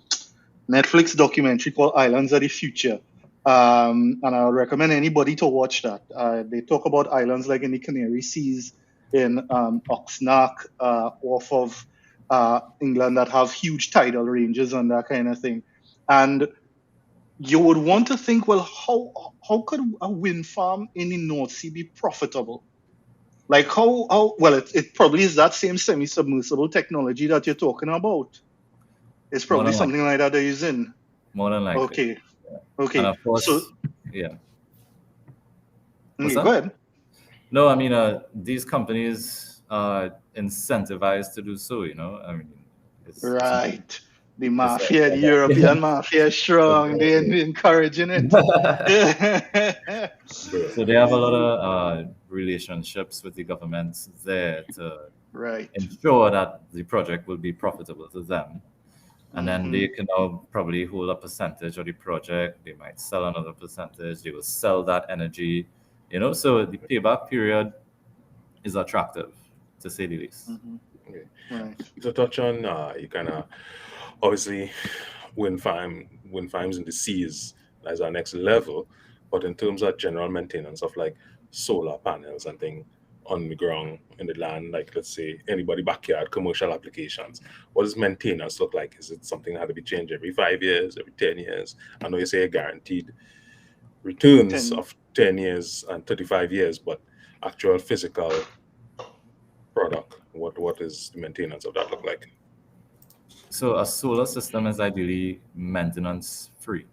S2: documentary called Islands of the Future, and I would recommend anybody to watch that. They talk about islands like in the Canary Seas, in Oxnard, off of England, that have huge tidal ranges and that kind of thing, and you would want to think, well, how could a wind farm in the North Sea be profitable? Like how well, it probably is that same semi-submersible technology that you're talking about. It's probably something like that they're using.
S4: More than likely.
S2: Okay.
S4: Yeah.
S2: Okay.
S4: And of course,
S2: so,
S4: yeah.
S2: Okay, go ahead.
S4: No, I mean, these companies are incentivized to do so, you know. I mean,
S2: right. The mafia, the European mafia is strong. They're encouraging it.
S4: So they have a lot of relationships with the governments there to ensure that the project will be profitable to them. And then they can now probably hold a percentage of the project. They might sell another percentage. They will sell that energy, you know. So the payback period is attractive, to say the least.
S3: Okay. Right. So touch on you kind of obviously wind farms in the seas as our next level, but in terms of general maintenance of like solar panels and things on the ground, in the land, like let's say anybody backyard commercial applications, what does maintenance look like? Is it something that had to be changed every 5 years, every 10 years? I know you say guaranteed returns of 10 years and 35 years, but actual physical product, what is the maintenance of that look like?
S4: So a solar system is ideally maintenance free.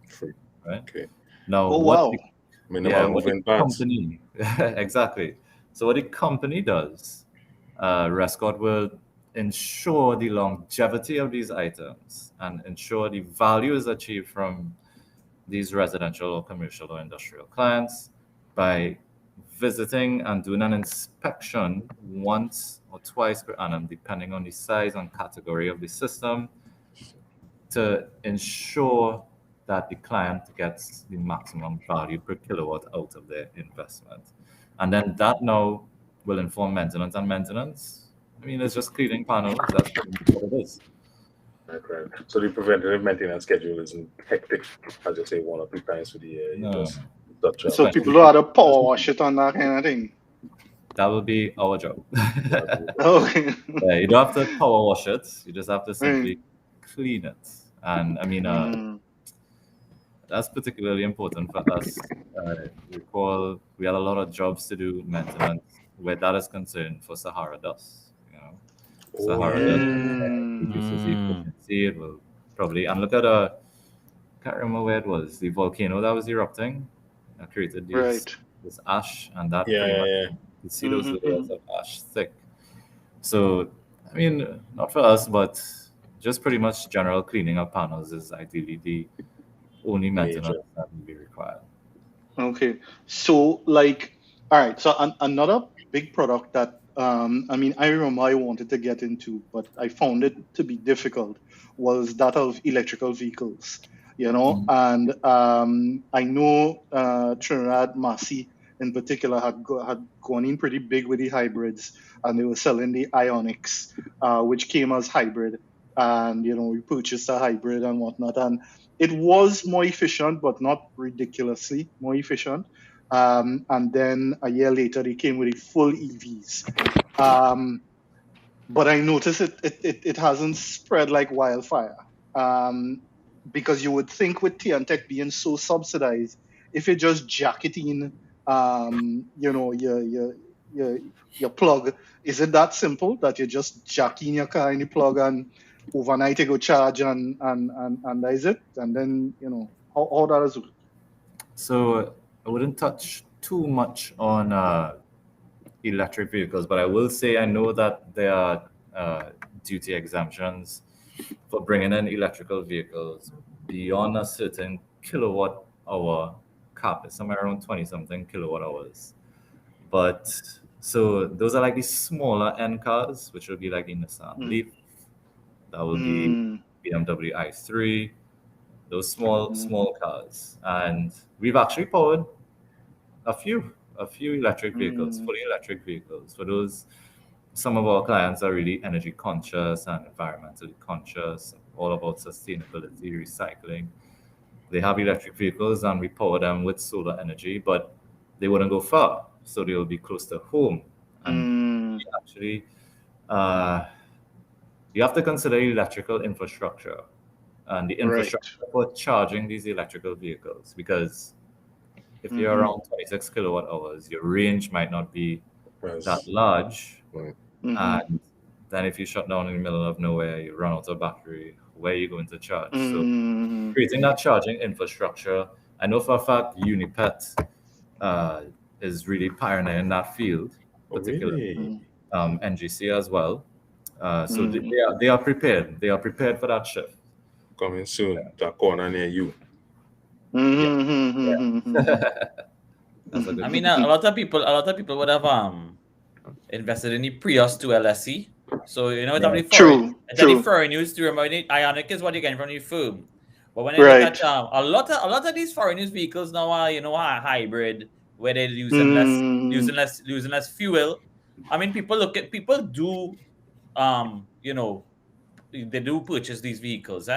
S4: Right?
S3: Okay.
S4: Now,
S2: what
S4: the company exactly. So what the company does, RESSCOTT will ensure the longevity of these items and ensure the value is achieved from these residential or commercial or industrial clients by visiting and doing an inspection once or twice per annum, depending on the size and category of the system, to ensure that the client gets the maximum value per kilowatt out of their investment. And then that now will inform maintenance. And maintenance, I mean, it's just cleaning panels. That's what it is.
S3: Right. So the preventative maintenance schedule isn't hectic, as you say, 1 or 2 times for the year.
S4: No.
S2: So people who have to power wash it on that kind of thing.
S4: That will be our job.
S2: Okay.
S4: You don't have to power wash it. You just have to simply clean it. And I mean, that's particularly important for us. Recall we had a lot of jobs to do maintenance where that is concerned for Sahara dust. You know, Sahara dust reduces the efficiency. It will probably, and look at I can't remember where it was, the volcano that was erupting that created this ash, and that you see those layers of ash thick. So I mean, not for us, but just pretty much general cleaning of panels is ideally the only maintenance that will be required.
S2: Okay, so like, all right, so another big product that I mean, I remember I wanted to get into, but I found it to be difficult, was that of electrical vehicles, you know. And I know Trinidad Massey in particular had gone in pretty big with the hybrids, and they were selling the Ionics, which came as hybrid, and you know, we purchased a hybrid and whatnot, and it was more efficient, but not ridiculously more efficient. And then a year later, they came with the full EVs. But I noticed it hasn't spread like wildfire. Because you would think with TNTech being so subsidized, if you just jack it in, you know, your plug, is it that simple that you just jack in your car in the plug and overnight you go charge and that is it? And then, you know, how that is?
S4: So I wouldn't touch too much on electric vehicles, but I will say I know that there are duty exemptions for bringing in electrical vehicles beyond a certain kilowatt hour cap. It's somewhere around 20 something kilowatt hours. But so those are like the smaller end cars, which will be like the Nissan Leaf. That will be BMW i3. Those small cars. And we've actually powered a few electric vehicles, fully electric vehicles. For those, some of our clients are really energy conscious and environmentally conscious, all about sustainability, recycling. They have electric vehicles and we power them with solar energy, but they wouldn't go far, so they will be close to home. And actually, you have to consider electrical infrastructure and the infrastructure for charging these electrical vehicles, because if you're around 26 kilowatt hours, your range might not be that large. And then if you shut down in the middle of nowhere, you run out of battery, where are you going to charge? So creating that charging infrastructure, I know for a fact Unipet is really pioneering that field, particularly NGC as well. So they are prepared. They are prepared for that shift.
S3: Coming soon, that corner near you.
S1: I mean, a lot of people would have invested in the Prius to LSE. So you know, it's the foreign news to remember. Ionic is what you're getting from the firm. But when you look at a lot of these foreign news vehicles now are, you know, are hybrid, where they're using less fuel. I mean, people do you know, they do purchase these vehicles,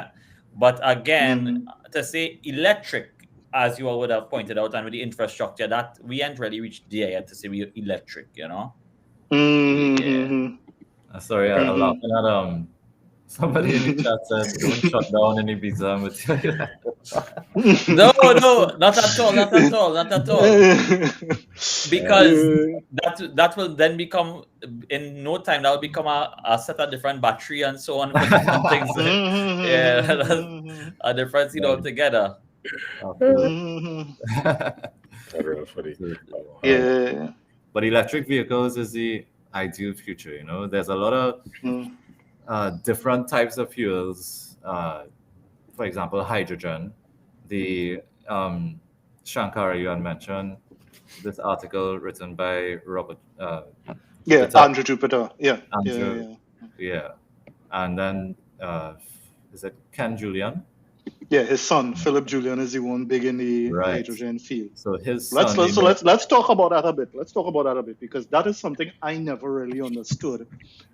S1: but again, to say electric, as you all would have pointed out, and with the infrastructure, that we ain't really reached there yet to say we're electric, you know.
S4: Sorry, I'm laughing at somebody in the chat said don't shut down any visa with
S1: No, not at all. Because that will then become, in no time, that will become a set of different battery and so on for different things. A different thing altogether.
S4: But electric vehicles is the ideal future, you know. There's a lot of different types of fuels. For example, hydrogen. The Shankara, you had mentioned this article written by Robert.
S2: Andrew Jupiter.
S4: Yeah. And then is it Ken Julian?
S2: Yeah, his son Philip Julian is the one big in the hydrogen field.
S4: So his
S2: let's talk about that a bit. Because that is something I never really understood,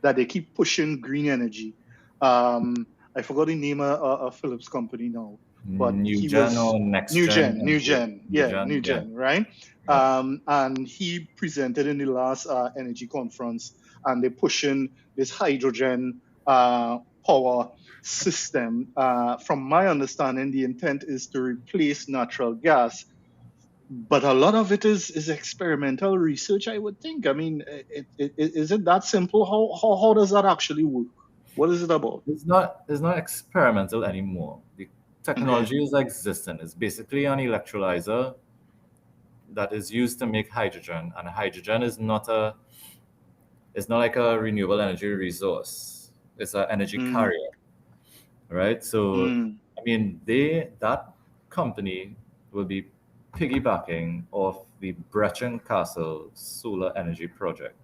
S2: that they keep pushing green energy. I forgot the name of Philip's company now, but New Gen, right? And he presented in the last energy conference, and they're pushing this hydrogen power system. From my understanding, the intent is to replace natural gas, but a lot of it is experimental research, I would think. I mean, is it that simple? How does that actually work? What is it about?
S4: It's not experimental anymore. The technology is existent. It's basically an electrolyzer that is used to make hydrogen, and hydrogen is not like a renewable energy resource. It's an energy carrier. Right, so I mean, that company will be piggybacking off the Brecon Castle solar energy project.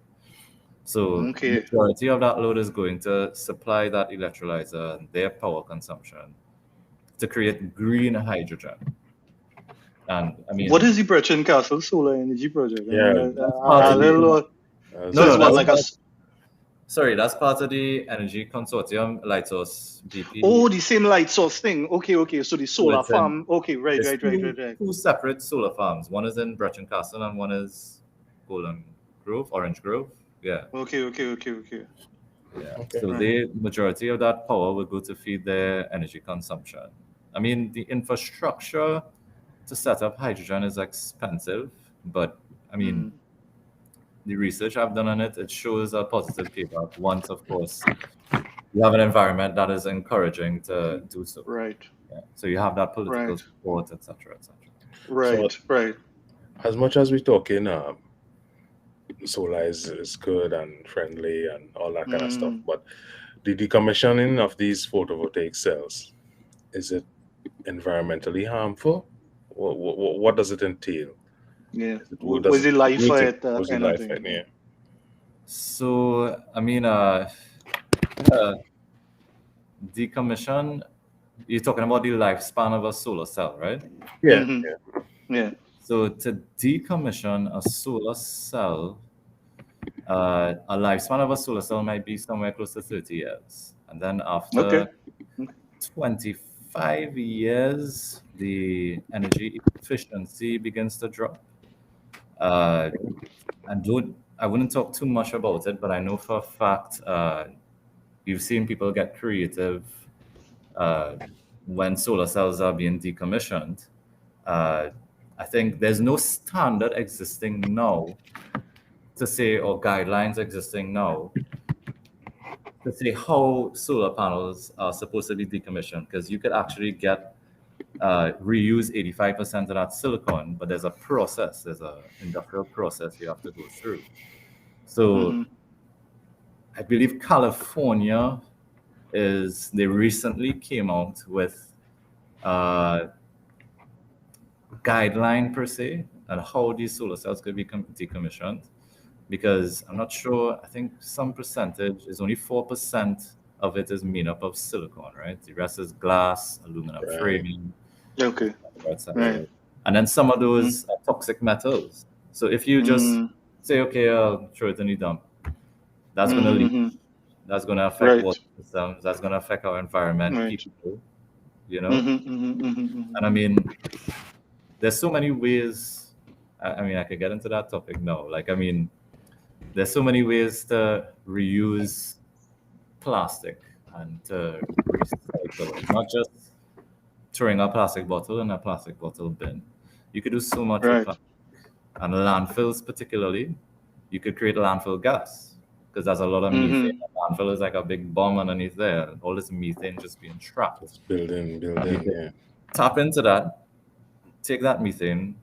S4: So the majority of that load is going to supply that electrolyzer and their power consumption to create green hydrogen. And I mean,
S2: what is the Brecon Castle solar energy project?
S4: Sorry, that's part of the energy consortium, Lightsource BP.
S2: Oh, the same Lightsource thing. Okay. So the solar farm. Okay, right.
S4: Two separate solar farms. One is in Brecon Castle and one is Orange Grove. Yeah.
S2: Okay.
S4: Yeah. So the majority of that power will go to feed their energy consumption. I mean, the infrastructure to set up hydrogen is expensive, but I mean, the research I've done on it, it shows a positive payback once, of course, you have an environment that is encouraging to do so.
S2: Right.
S4: Yeah. So you have that political support, etc.
S2: Right.
S3: As much as we're talking, solar is good and friendly and all that kind of stuff, but the decommissioning of these photovoltaic cells, is it environmentally harmful? What does it entail?
S2: Yeah.
S3: What does
S2: Was it life for it?
S3: was it
S2: Kind of
S3: life
S2: thing.
S3: yeah.
S4: So, I mean, decommission, you're talking about the lifespan of a solar cell, right?
S3: Yeah,
S2: Mhm. Yeah.
S4: So to decommission a solar cell, a lifespan of a solar cell might be somewhere close to 30 years. And then
S2: Okay.
S4: after 25 years, the energy efficiency begins to drop. I wouldn't talk too much about it, but I know for a fact you've seen people get creative uh, when solar cells are being decommissioned. I think there's no standard existing now to say, or guidelines existing now to say how solar panels are supposed to be decommissioned, because you could actually get reuse 85% of that silicon, but there's an industrial process you have to go through. So
S2: Mhm.
S4: I believe California they recently came out with a guideline per se on how these solar cells could be decommissioned, because I'm not sure, I think some percentage is only 4% of it is made up of silicon, right? The rest is glass, aluminum
S3: Right.
S4: framing,
S2: Okay.
S4: etc.
S2: Right.
S4: And then some of those are toxic metals. So if you just
S2: Mm.
S4: say, okay, I'll throw it in the dump, that's going to leak.
S2: Mhm.
S4: That's going to affect
S2: Right.
S4: water systems. That's going to affect our environment,
S2: Right.
S4: people, you know?
S2: Mhm. Mhm. Mhm.
S4: And I mean, there's so many ways. I mean, I could get into that topic now. Like, I mean, there's so many ways to reuse plastic and to recycle it, not just throwing a plastic bottle in a plastic bottle bin. You could do so much with
S2: Right.
S4: plastic. And landfills, particularly, you could create landfill gas because there's a lot of methane.
S2: Mhm.
S4: Landfill is like a big bomb underneath there. All this methane just being trapped.
S3: It's building,
S4: And you could
S3: yeah.
S4: tap into that, take that methane,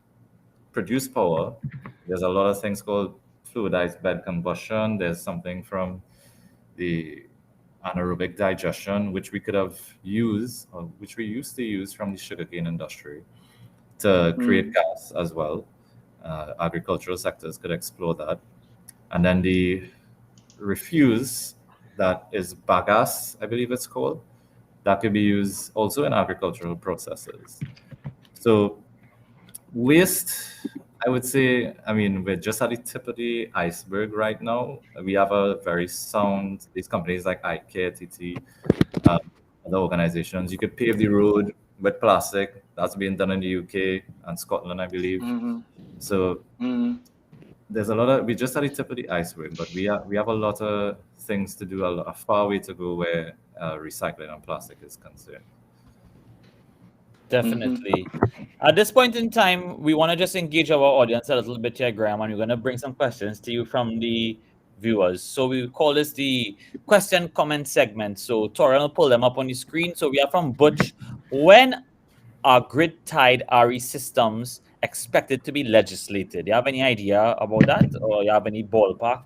S4: produce power. There's a lot of things called fluidized bed combustion. There's something from the anaerobic digestion, which we could have used, or which we used to use from the sugarcane industry to create gas as well. Agricultural sectors could explore that. And then the refuse, that is bagasse, I believe it's called, that could be used also in agricultural processes. So waste, I would say, I mean, we're just at the tip of the iceberg right now. We have a very sound, these companies like iCare, TT, other organizations. You could pave the road with plastic. That's being done in the UK and Scotland, I believe.
S2: Mhm.
S4: So
S2: Mhm.
S4: there's we're just at the tip of the iceberg, but we have a lot of things to do, a far way to go where recycling and plastic is concerned.
S1: Definitely. At this point in time, we want to just engage our audience a little bit here, Graeme, and we're going to bring some questions to you from the viewers. So we call this the question comment segment. So Torian will pull them up on the screen. So we are from Butch. When are grid-tied RE systems expected to be legislated? Do you have any idea about that, or you have any ballpark?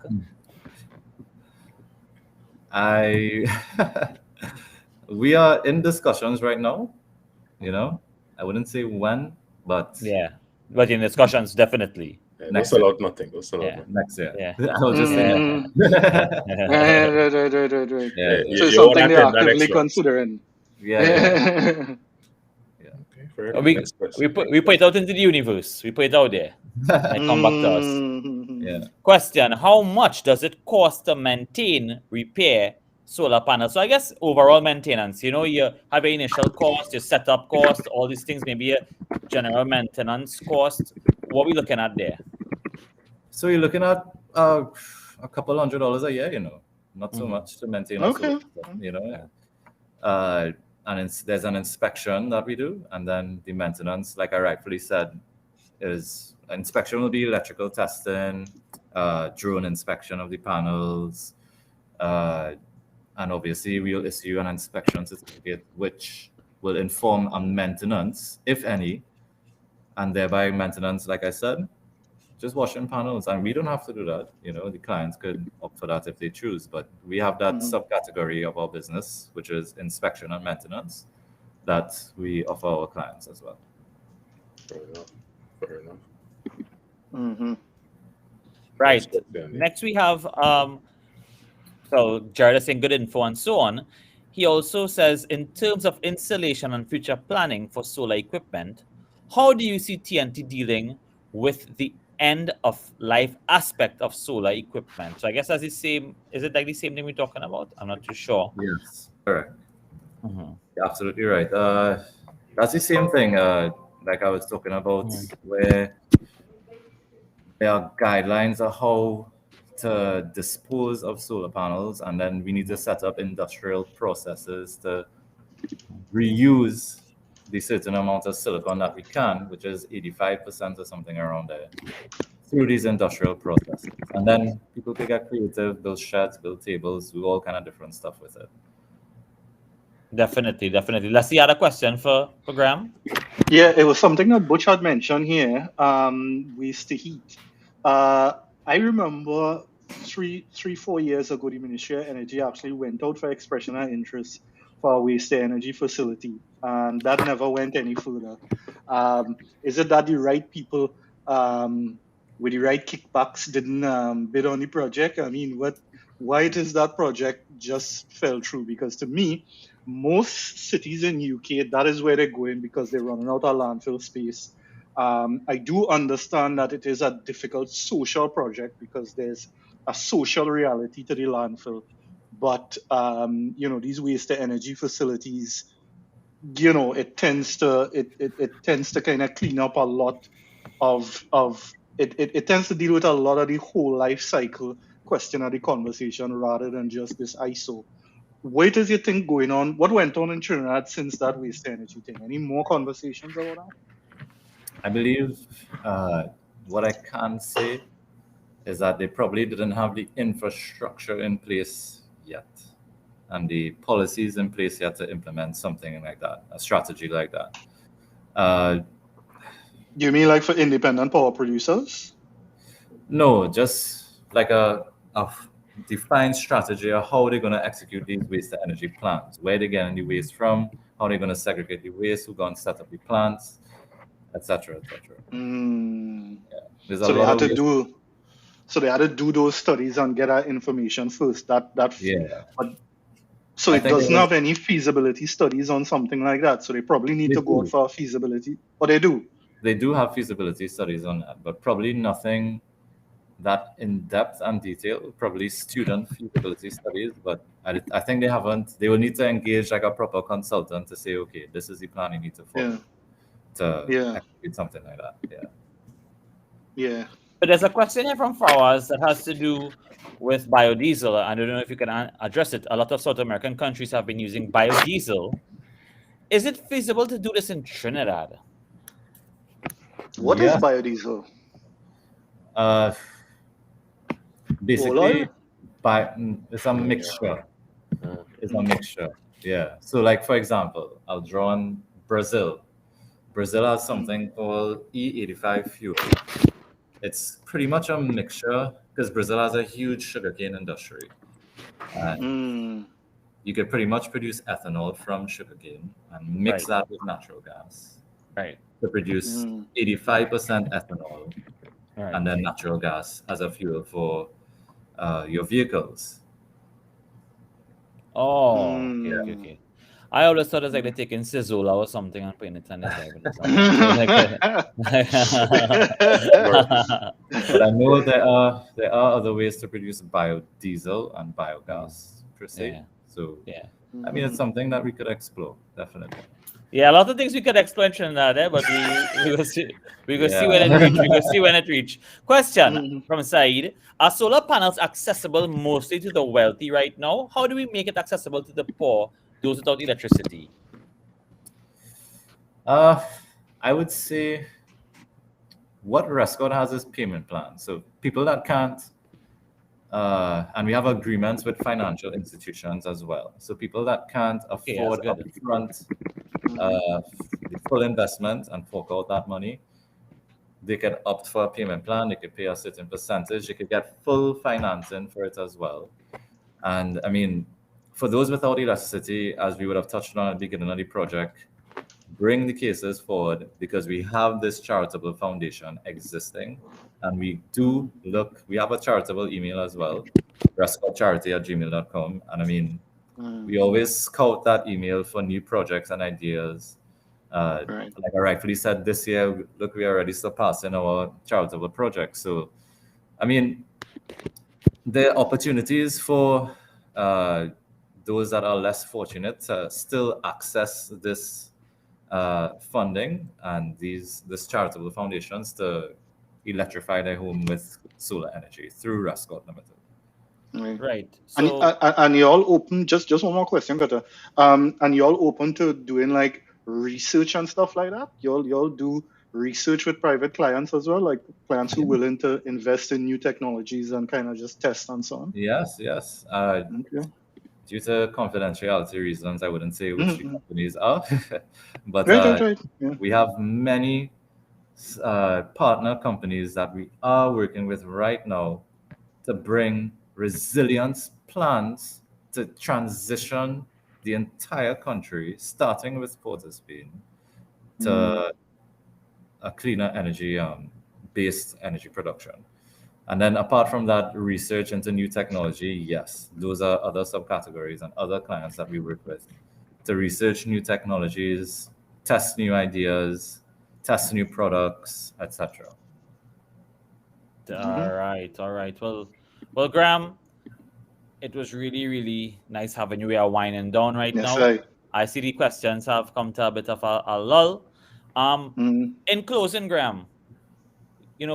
S4: We are in discussions right now. I wouldn't say when, but
S1: Yeah, but in discussions, definitely.
S3: Yeah,
S4: Next
S3: don't sell
S4: year.
S3: out nothing. Don't sell out
S1: Yeah.
S3: nothing.
S4: next year.
S1: Yeah.
S4: I was just saying.
S2: Mhm. Right.
S4: Yeah.
S2: So it's
S3: You want
S2: something
S3: to
S2: they're
S3: attend that
S2: actively
S3: next one?
S2: considering.
S4: Yeah.
S3: Okay, fair enough. Next question.
S1: We put it out into the universe. We put it out there. And come back to us.
S2: Mhm.
S4: Yeah.
S1: Question: how much does it cost to maintain, repair solar panels? So I guess overall maintenance. You have your initial cost, your setup cost, all these things. Maybe a general maintenance cost. What are we looking at there?
S4: So you're looking at a couple $100 a year, not so much to maintain a solar
S2: Okay.
S4: system, and there's an inspection that we do, and then the maintenance, like I rightfully said, is inspection will be electrical testing, drone inspection of the panels, and obviously we'll issue an inspection certificate which will inform on maintenance, if any, and thereby maintenance, like I said, just washing panels. And we don't have to do that. The clients could opt for that if they choose, but we have that subcategory of our business, which is inspection and maintenance. that we offer our clients as well.
S3: Fair enough. Fair enough.
S2: Mm-hmm.
S1: Right.
S3: Yeah,
S1: Next we have so Jared is saying good info and so on. He also says, in terms of installation and future planning for solar equipment, how do you see TNT dealing with the end of life aspect of solar equipment? So I guess that's the same. Is it like the same thing we're talking about? I'm not too sure.
S4: Yes, correct.
S1: Mhm.
S4: You're absolutely right. That's the same thing, like I was talking about, where there are guidelines of how to dispose of solar panels, and then we need to set up industrial processes to reuse the certain amount of silicon that we can, which is 85% or something around there, through these industrial processes. And then people can get creative, build sheds, build tables, do all kind of different stuff with it.
S1: Definitely. Let's see other question for Graeme.
S2: Yeah, it was something that Butch had mentioned here. Waste to heat. I remember 4 years ago, the Ministry of Energy actually went out for expression of interest for a waste to energy facility, and that never went any further. Is it that the right people with the right kickbacks didn't bid on the project? I mean, why it is that project just fell through? Because to me, most cities in UK, that is where they're going because they're running out of landfill space. I do understand that it is a difficult social project because there's a social reality to the landfill. But these waste to energy facilities, it tends to kind of clean up a lot of it tends to deal with a lot of the whole life cycle question of the conversation rather than just this ISO. What is your thing going on? What went on in Trinidad since that waste energy thing? Any more conversations about that?
S4: I believe what I can say is that they probably didn't have the infrastructure in place yet and the policies in place yet to implement something like that, a strategy like that.
S2: You mean like for independent power producers?
S4: No, just like a defined strategy of how they're going to execute these waste to energy plants, where they're getting the waste from, how they're going to segregate the waste, who's going to set up the plants, etc., etc. Yeah. There's a
S2: So they
S4: lot
S2: had
S4: of
S2: to do. So they had to do those studies and get that information first.
S4: Yeah.
S2: So
S4: I
S2: it
S4: think
S2: doesn't have any feasibility studies on something like that. So they probably need
S4: They
S2: to go
S4: do.
S2: out for a feasibility. Or they do.
S4: They do have feasibility studies on that, but probably nothing that in depth and detail. Probably student feasibility studies, but I think they haven't. They will need to engage like a proper consultant to say, okay, this is the plan you need to follow to execute something like that. Yeah.
S2: Yeah.
S1: But there's a question here from Fawaz that has to do with biodiesel. I don't know if you can address it. A lot of South American countries have been using biodiesel. Is it feasible to do this in Trinidad?
S2: What is biodiesel?
S4: Basically, it's a mixture. It's a mixture. Yeah. So, like for example, I'll draw on Brazil. Brazil has something called E85 fuel. It's pretty much a mixture because Brazil has a huge sugarcane industry. And you could pretty much produce ethanol from sugarcane and mix that with natural gas.
S1: Right.
S4: To produce 85% ethanol and then natural gas as a fuel for your vehicles.
S1: Oh, okay. I always thought it was like they're taking Sizola or something and putting it on the side.
S4: But I know there are other ways to produce biodiesel and biogas per se.
S1: Yeah.
S4: So I mean, it's something that we could explore, definitely.
S1: Yeah, a lot of things we could explore in Trinidad, but we will see. We will see when it reach. We will see when it reach. Question from Saeed: are solar panels accessible mostly to the wealthy right now? How do we make it accessible to the poor, those without electricity?
S4: I would say what RESSCOTT has is payment plans. So people that can't, and we have agreements with financial institutions as well. So people that can't afford upfront the full investment and fork out that money, they can opt for a payment plan. They could pay a certain percentage. They could get full financing for it as well. And I mean, for those without electricity, as we would have touched on at the beginning of the project, bring the cases forward because we have this charitable foundation existing, and we have a charitable email as well, rescottcharity@gmail.com. And I mean, we always scout that email for new projects and ideas.
S2: Right.
S4: Like I rightfully said, this year, look, we are already surpassing our charitable projects. So, I mean, there are opportunities for those that are less fortunate to still access this funding and these charitable foundations to electrify their home with solar energy through RESSCOTT Limited.
S1: Right.
S2: And
S1: So
S2: and you all open, just one more question, Kata. And you all open to doing like research and stuff like that? You all do research with private clients as well, like clients who are willing to invest in new technologies and kind of just test and so on?
S4: Yes.
S2: Okay.
S4: Due to confidentiality reasons, I wouldn't say which the companies are, but
S2: Right. Yeah.
S4: we have many partner companies that we are working with right now to bring resilience plans to transition the entire country, starting with Port of Spain, to a cleaner energy based energy production. And then apart from that, research into new technology, yes, those are other subcategories and other clients that we work with to research new technologies, test new ideas, test new products, etc.
S1: all right. Well, Graeme, it was really, really nice having you. We are winding down right
S2: Yes,
S1: now.
S2: right.
S1: I see the questions have come to a bit of a lull. In closing, Graeme,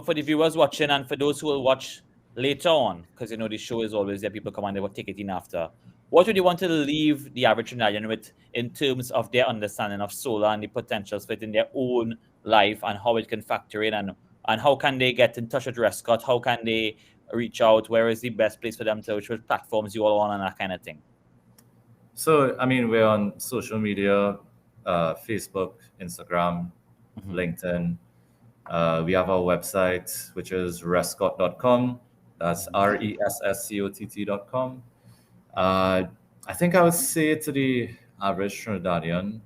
S1: for the viewers watching and for those who will watch later on, because the show is always there, people come and they will take it in after. What would you want to leave the average Trinidadian with in terms of their understanding of solar and the potentials for it in their own life and how it can factor in, and how can they get in touch with RESSCOTT? How can they reach out? Where is the best place for them to, which platforms you all on, and that kind of thing?
S4: So, I mean, we're on social media, Facebook, Instagram, LinkedIn. We have our website, which is RESSCOTT.com. That's RESSCOTT.com. I think I would say to the average Trinidadian,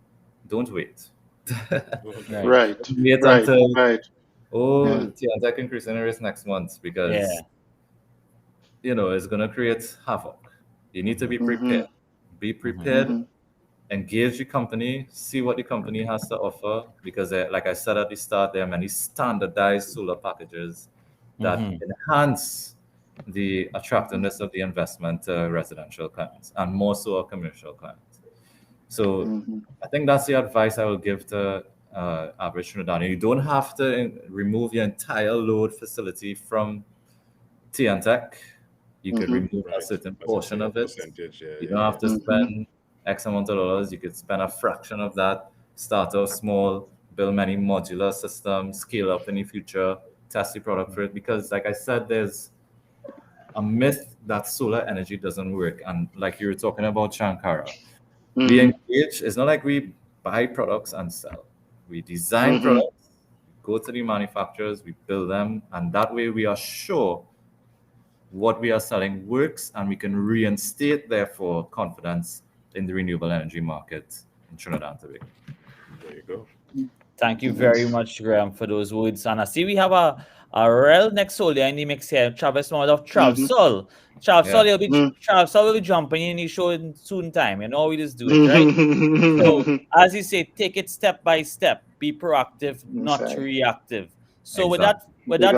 S4: don't wait.
S2: Right.
S4: Wait
S2: Right.
S4: until,
S2: Right.
S4: TNTech increasing the risk next month because, it's going to create havoc. You need to be prepared. Be prepared. Engage the company, see what the company has to offer, because like I said at the start, there are many standardized solar packages that enhance the attractiveness of the investment to residential clients and more so our commercial clients. So I think that's the advice I will give to average Trinidadian. You don't have to remove your entire load facility from TNTech. You could remove a certain portion of it. You don't have to spend X amount of dollars. You could spend a fraction of that, start off small, build many modular systems, scale up in the future, test the product for it. Because like I said, there's a myth that solar energy doesn't work. And like you were talking about, Shankara, we engage. It's not like we buy products and sell. We design products, go to the manufacturers, we build them, and that way we are sure what we are selling works, and we can reinstate, therefore, confidence in the renewable energy market in Trinidad and Tobago.
S3: There you go.
S1: Thank you very much, Graeme, for those words. And I see we have a real next soldier in the mix here, Travis Mold of Travsol. Travsol, Travsol will be jumping in the show in soon time. We just do it, right? So, as you say, take it step by step. Be proactive, not reactive. So, with that,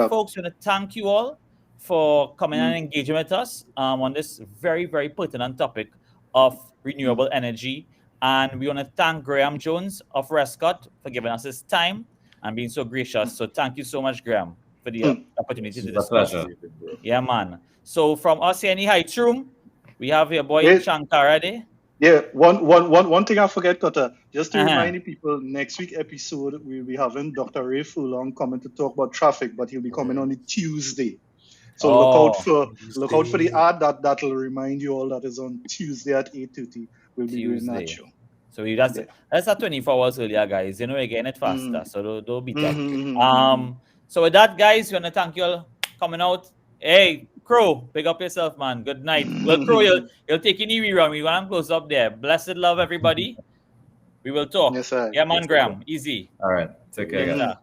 S1: folks, I want to thank you all for coming and engaging with us on this very, very pertinent topic of renewable energy. And we want to thank Graeme Jones of RESSCOTT for giving us his time and being so gracious. So thank you so much, Graeme, for the opportunity to discuss.
S4: Pleasure.
S1: Yeah, man. So from us here in the Heights Room, we have your boy Shankara there.
S2: Yeah, one thing I forget, Kata, just to remind the people, next week episode, we'll be having Dr. Ray Furlong coming to talk about traffic, but he'll be coming on a Tuesday. So look out for the ad that'll remind you all that is on Tuesday at 8:30. We'll be doing that show.
S1: So that's at 24 hours earlier, guys. We're getting it faster, so don't beat that. So with that, guys, we want to thank you all coming out. Hey, Crow, pick up yourself, man. Good night. Well, Crow, you'll take any rerun. We want to close up there. Blessed love, everybody. We will talk.
S2: Yes, sir.
S1: Yeah, man,
S3: Yes, sir.
S1: Graeme. Easy.
S4: All right. Take care,
S1: Yes,
S4: guys.
S1: sir.